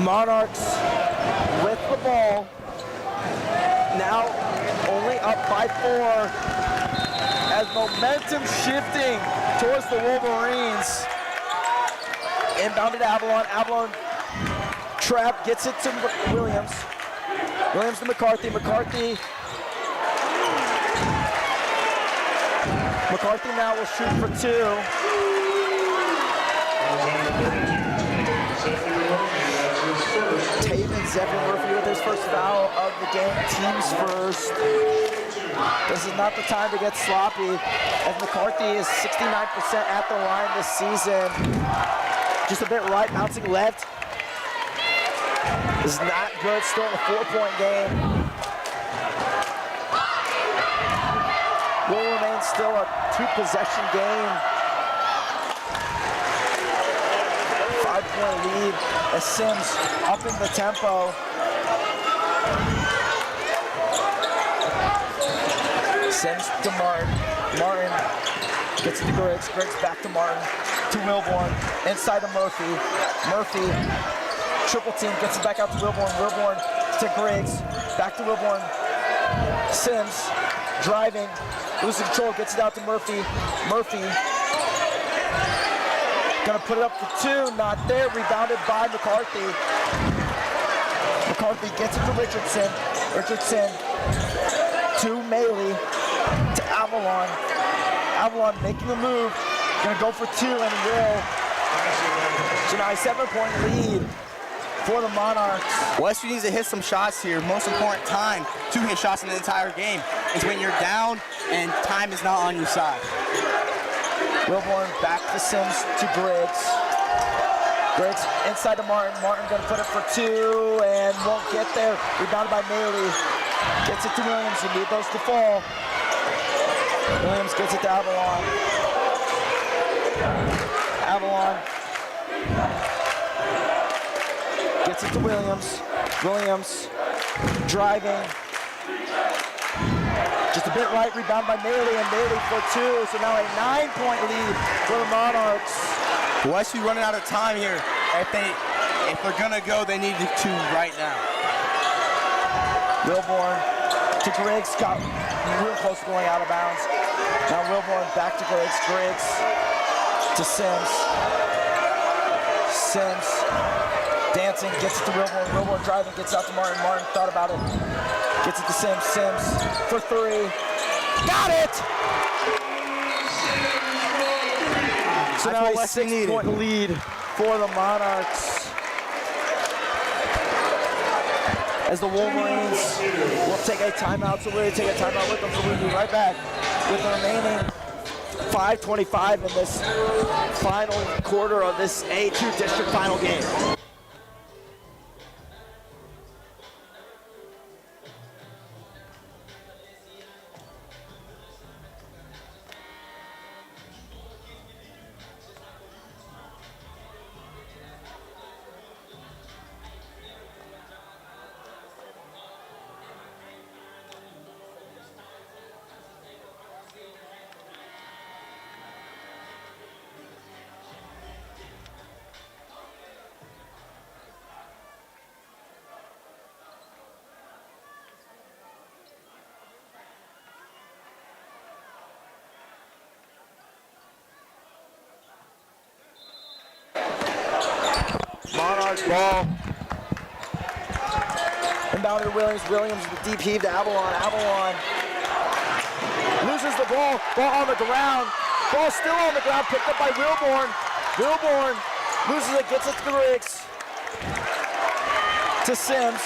Monarchs with the ball. Now only up by 4 as momentum shifting towards the Wolverines. Inbounded Avalon. Avalon Trap gets it to Williams. Williams to McCarthy. McCarthy now will shoot for 2. Taven Zephyr Murphy with his first foul of the game. Team's first. This is not the time to get sloppy, as McCarthy is 69% at the line this season. Just a bit right, bouncing left. This is not good, still in a 4-point game. Will remain still a 2-possession game. 5-point lead as Sims upping the tempo. Sims to Martin. Martin gets to Griggs. Griggs back to Martin. To Wilborn. Inside to Murphy. Murphy. Triple team gets it back out to Wilborn. Wilborn to Griggs. Back to Wilborn. Sims driving. Losing control. Gets it out to Murphy. Murphy. Gonna put it up for 2. Not there. Rebounded by McCarthy. McCarthy gets it to Richardson. Richardson to Maley. To Avalon. Avalon making a move. Gonna go for 2 and will. So now a 7-point lead for the Monarchs. Westview needs to hit some shots here. Most important time to hit shots in the entire game is when you're down and time is not on your side. Wilborn back to Sims to Griggs. Griggs inside to Martin. Martin gonna put it for 2 and won't get there. Rebounded by Maley. Gets it to Williams. You need those to fall. Williams gets it to Avalon. Avalon gets it to Williams. Williams driving. Just a bit right, rebound by Maley, and Maley for 2. So now a 9-point lead for the Monarchs. Westview running out of time here. If they're gonna go, they need to right now. Wilborn to Griggs, got real close to going out of bounds. Now Wilborn back to Griggs. Griggs to Sims. Sims dancing, gets it to Wilborn. Wilborn driving, gets out to Martin. Martin thought about it. Gets it to Sims. Sims for 3. Got it! So now a 6-point lead for the Monarchs. As the Wolverines will take a timeout, so we're going to take a timeout with them, so we'll be right back with the remaining 5:25 in this final quarter of this A2 district final game. Monarchs ball. Inbound to Williams. Williams with the deep heave to Avalon. Avalon loses the ball. Ball on the ground. Ball still on the ground. Picked up by Wilborn. Wilborn loses it. Gets it to Griggs. To Sims.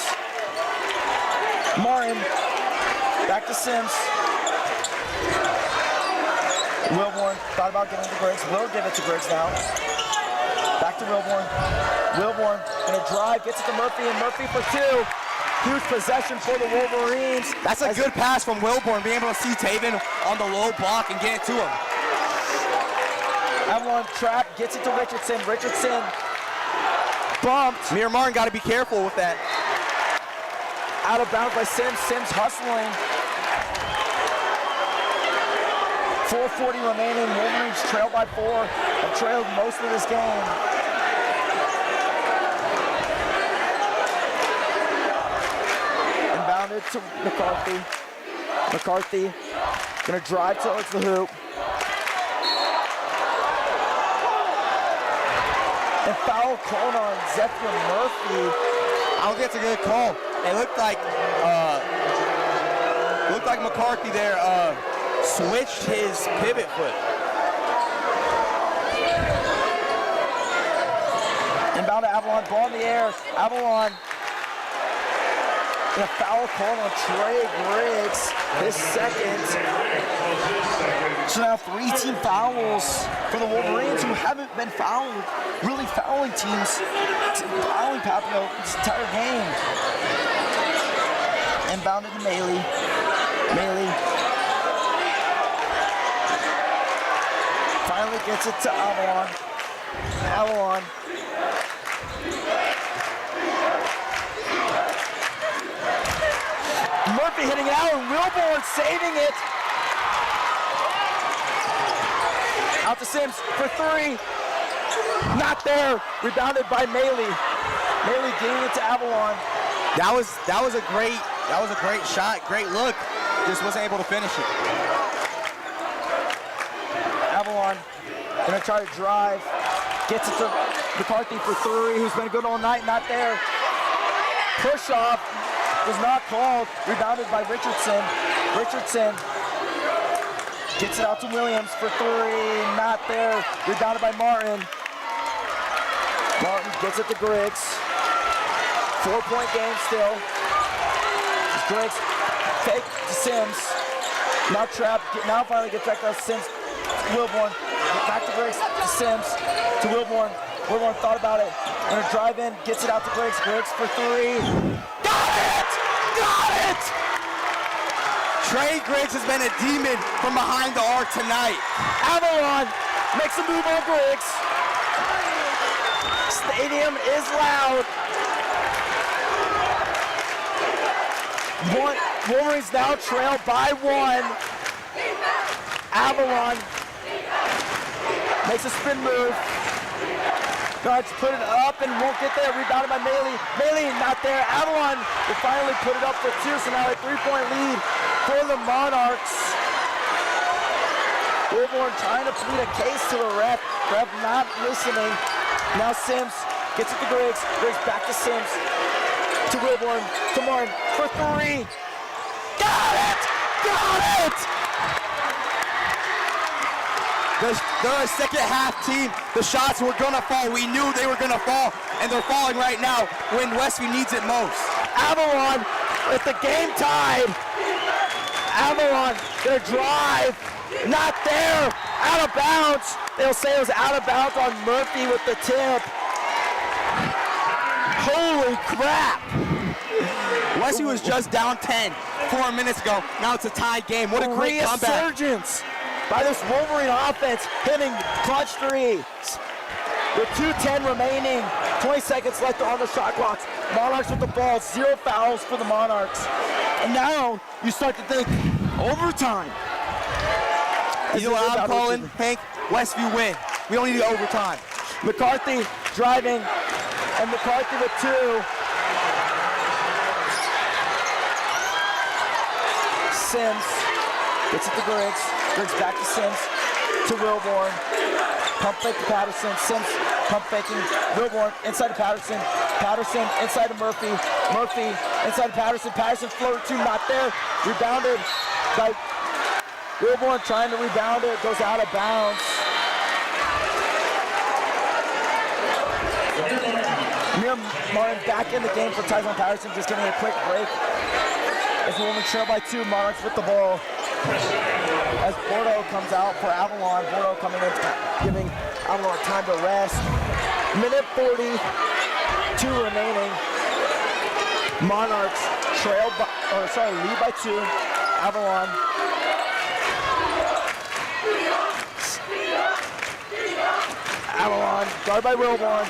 Martin. Back to Sims. Wilborn thought about getting to Griggs. Will give it to Griggs now. Back to Wilborn. Wilborn gonna drive, gets it to Murphy, and Murphy for 2. Huge possession for the Wolverines. That's a good pass from Wilborn, being able to see Taven on the low block and get it to him. Avalon trap, gets it to Richardson. Richardson bumped. Mir Martin got to be careful with that. Out of bounds by Sims. Sims hustling. 4:40 remaining. Wolverines trail by 4. Have trailed most of this game. Inbounded to McCarthy. McCarthy gonna drive towards the hoop. And foul called on Zephyr Murphy. I don't think that's a good call. It looked like McCarthy there switched his pivot foot. Inbound to Avalon, ball in the air. Avalon. And a foul called on Trey Griggs, his second. So now 3 team fouls for the Wolverines, who haven't been fouled, really fouling teams, fouling Papio this entire game. Inbounded to Maley. Maley finally gets it to Avalon. Avalon. Murphy hitting it out, and Wilborn saving it. Out to Sims for 3. Not there. Rebounded by Maley. Maley giving it to Avalon. That was a great shot, great look. Just wasn't able to finish it. Avalon gonna try to drive. Gets it to McCarthy for 3, who's been good all night. Not there. Push off. Was not called. Rebounded by Richardson. Richardson gets it out to Williams for 3. Not there. Rebounded by Martin. Martin gets it to Griggs. 4-point game still. Griggs fake to Sims. Now trapped. Now finally gets back to Sims. Wilborn. Back to Griggs. To Sims. To Wilborn. Wilborn thought about it. Gonna drive in. Gets it out to Griggs. Griggs for 3. Got it! Got it! Trey Griggs has been a demon from behind the arc tonight. Avalon makes a move on Griggs. Stadium is loud. Wolverines now trail by 1. Avalon makes a spin move. Guards put it up and won't get there. Rebounded by Maley. Maley not there. Avalon will finally put it up for 2, so now a 3-point lead for the Monarchs. Wilborn trying to plead a case to the ref. Ref not listening. Now Sims gets it to Griggs. Griggs back to Sims. To Wilborn. To Martin for 3. Got it! Got it! They're a second half team. The shots were gonna fall. We knew they were gonna fall, and they're falling right now when Westview needs it most. Avalon with the game tied. Avalon gonna drive. Not there. Out of bounds. They'll say it was out of bounds on Murphy with the tip. Holy crap. Westview was just down 10 4 minutes ago. Now it's a tied game. What a great comeback. Resurgence by this Wolverine offense, hitting clutch threes. With 2:10 remaining, 20 seconds left on the shot clocks. Monarchs with the ball, 0 fouls for the Monarchs. And now you start to think, overtime. You know what I'm calling, Hank? Westview win. We don't need overtime. McCarthy driving, and McCarthy with 2. Sims gets it to Griggs. Griggs back to Sims. To Wilborn. Pump fake to Patterson. Sims pump faking. Wilborn inside to Patterson. Patterson inside to Murphy. Murphy inside to Patterson. Patterson floater 2, not there. Rebounded by Wilborn trying to rebound it. Goes out of bounds. Amir Martin back in the game for Tyson Patterson, just getting a quick break. As the Wolverines trail by 2, Monarchs with the ball. As Bordeaux comes out for Avalon. Bordeaux coming in, giving Avalon time to rest. Minute 42 remaining. Monarchs lead by 2. Avalon. Avalon, guarded by Wilborn.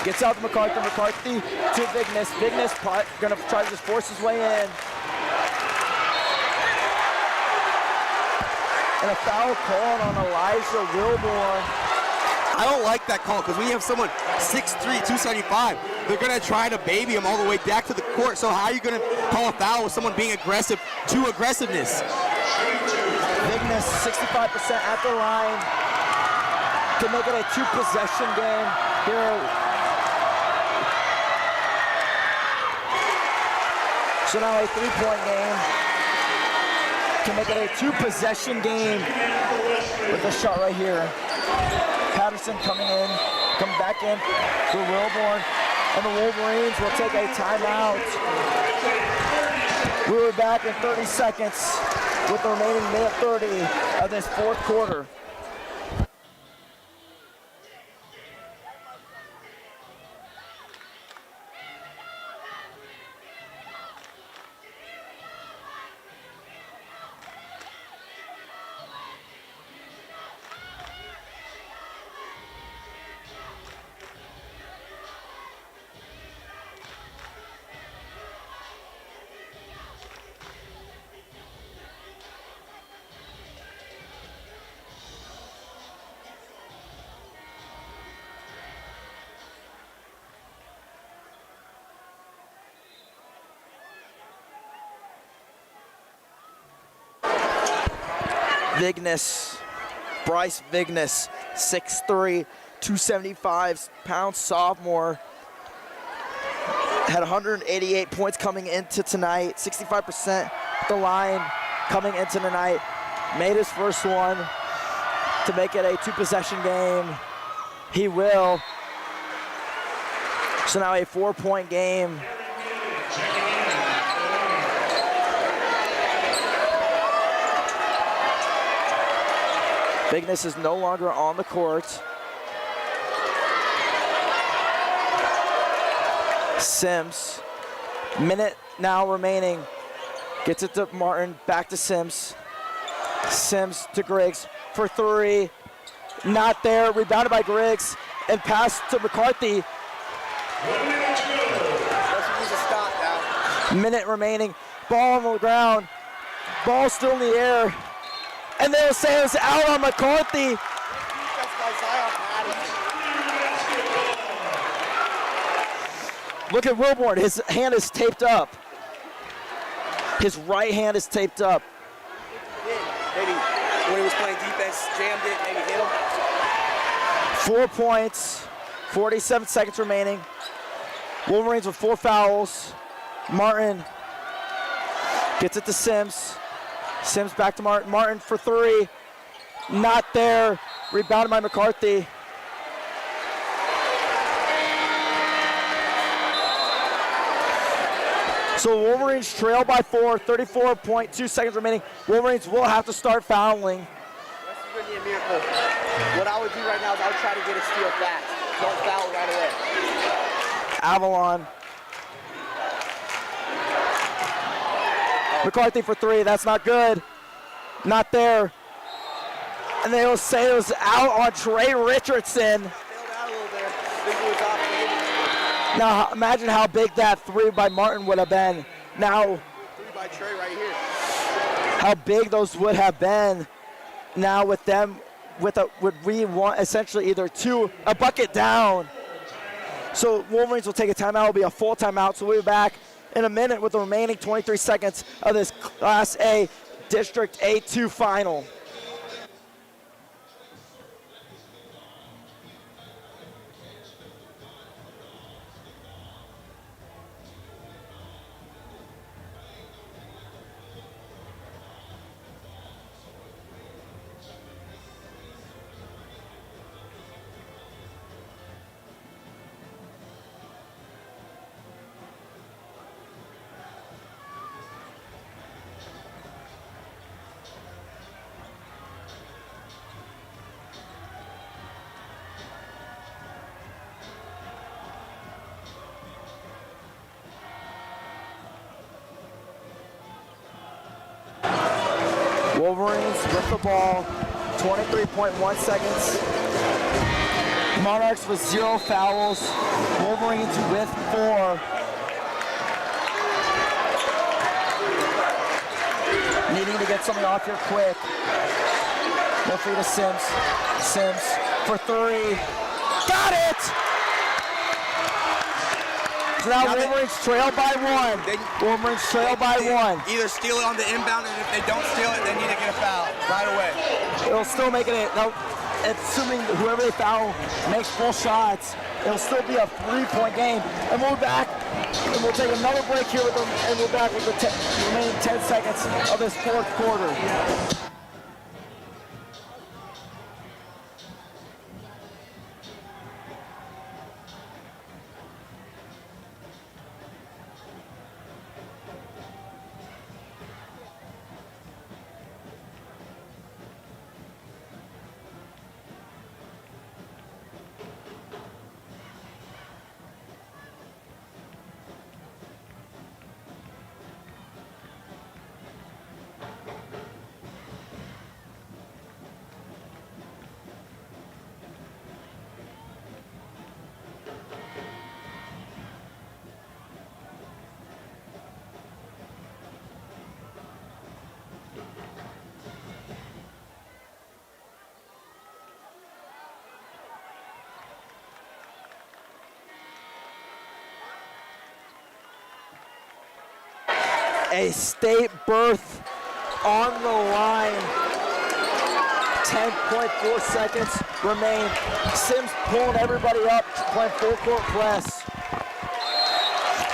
Gets out to McCarthy. McCarthy to Vignes. Vignes gonna try to just force his way in. And a foul called on Elijah Wilborn. I don't like that call because when you have someone 6'3", 275, they're going to try to baby him all the way back to the court. So how are you going to call a foul with someone being aggressive to aggressiveness? Vignes, 65% at the line. to make it a 2-possession game here. So now a 3-point game to make it a 2-possession game with a shot right here. Patterson coming back in for Wilborn, and the Wolverines will take a timeout. We'll be back in 30 seconds with the remaining minute 30 of this fourth quarter. Vignes, Bryce Vignes, 6'3", 275-pound sophomore. Had 188 points coming into tonight, 65% the line coming into tonight. Made his first one to make it a 2-possession game. He will. So now a 4-point game. Vignes is no longer on the court. Sims, minute now remaining. Gets it to Martin, back to Sims. Sims to Griggs for 3. Not there, rebounded by Griggs, and pass to McCarthy. Minute remaining, ball on the ground. Ball still in the air. And they'll say it's out on McCarthy. Look at Wilborn, his hand is taped up. His right hand is taped up. Maybe when he was playing defense, jammed it, maybe hit him. 4 points, 47 seconds remaining. Wolverines with 4 fouls. Martin gets it to Sims. Sims back to Martin. Martin for 3. Not there. Rebounded by McCarthy. So Wolverines trail by 4, 34.2 seconds remaining. Wolverines will have to start fouling. This is going to be a miracle. What I would do right now is I would try to get a steal fast. Don't foul right away. Avalon. McCarthy for 3, that's not good. Not there. And they will say it was out on Trey Richardson. Now imagine how big that 3 by Martin would have been. Now, 3 by Trey right here. How big those would have been. Now with them, would we want essentially either a bucket down. So Wolverines will take a timeout, it'll be a full timeout, so we'll be back in a minute with the remaining 23 seconds of this Class A District A2 final. Wolverines with the ball, 23.1 seconds. Monarchs with 0 fouls. Wolverines with 4. Needing to get something off here quick. No free to Sims. Sims for 3. Got it! So now Wolverines trail by 1. Wolverines trail by 1. Either steal it on the inbound, and if they don't steal it, they need to get a foul right away. It'll still make it. No, assuming whoever they foul makes full shots, it'll still be a 3-point game. And we'll be back, and we'll take another break here with them, and we're back with the remaining 10 seconds of this fourth quarter. A state berth on the line. 10.4 seconds remain. Sims pulling everybody up, playing full court press.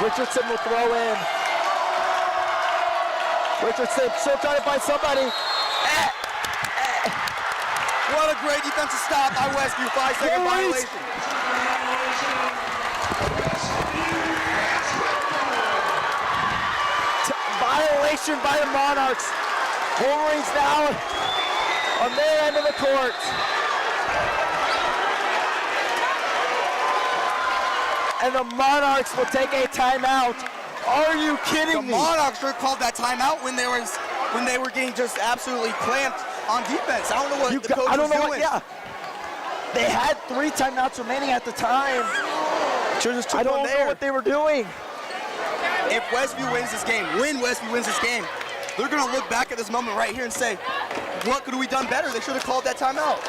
Richardson will throw in. Richardson still trying to find somebody. What a great defensive stop by Westview. 5-second violation. Violation by the Monarchs. Wolverines now on their end of the court. And the Monarchs will take a timeout. Are you kidding me? The Monarchs should have called that timeout when they were getting just absolutely clamped on defense. I don't know what the coach was doing. They had 3 timeouts remaining at the time. I don't know what they were doing. If Westview wins this game, they're going to look back at this moment right here and say, what could we done better? They should have called that timeout.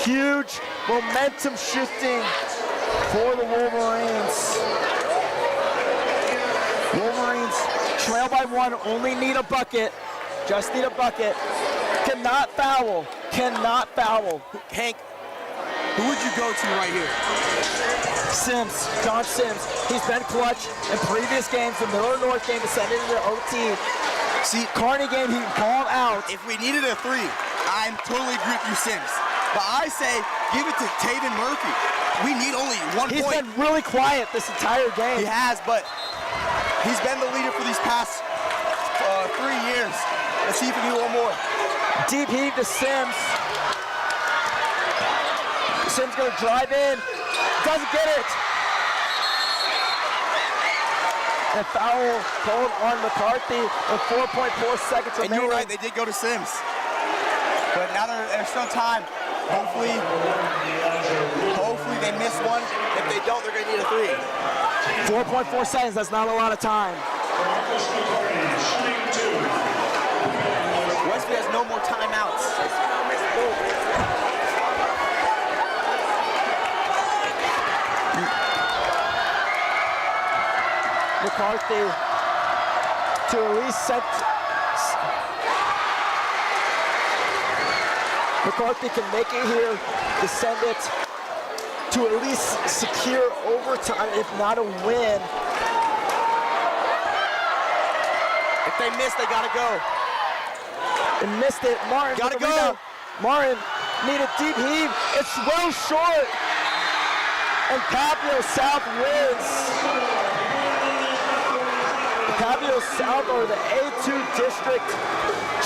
Huge momentum shifting for the Wolverines. Wolverines trail by 1, only need a bucket. Just need a bucket. Cannot foul. Hank, who would you go to right here? Sims, John Sims. He's been clutch in previous games. The Miller North game to send it into OT. See, Kearney game, he balled out. If we needed a 3, I'm totally agree with you, Sims. But I say, give it to Taven Murphy. We need only 1 point. He's been really quiet this entire game. He has, but he's been the leader for these past 3 years. Let's see if we can do one more. Deep heave to Sims. Sims gonna drive in. Doesn't get it. And foul called on McCarthy with 4.4 seconds remaining. And you're right, they did go to Sims. But now there's still time. Hopefully they miss one. If they don't, they're gonna need a 3. 4.4 seconds, that's not a lot of time. Westview has no more timeouts. McCarthy to at least set. McCarthy can make it here to send it to at least secure overtime, if not a win. If they miss, they gotta go. And missed it. Martin gotta go. Rebound. Martin need a deep heave. It's well short. And PAPIO South wins. PAPIO South are the A2 district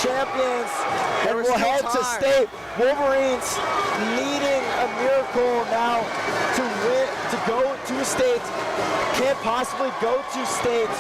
champions, and will head to state. Wolverines needing a miracle now to win, to go to state. Can't possibly go to state.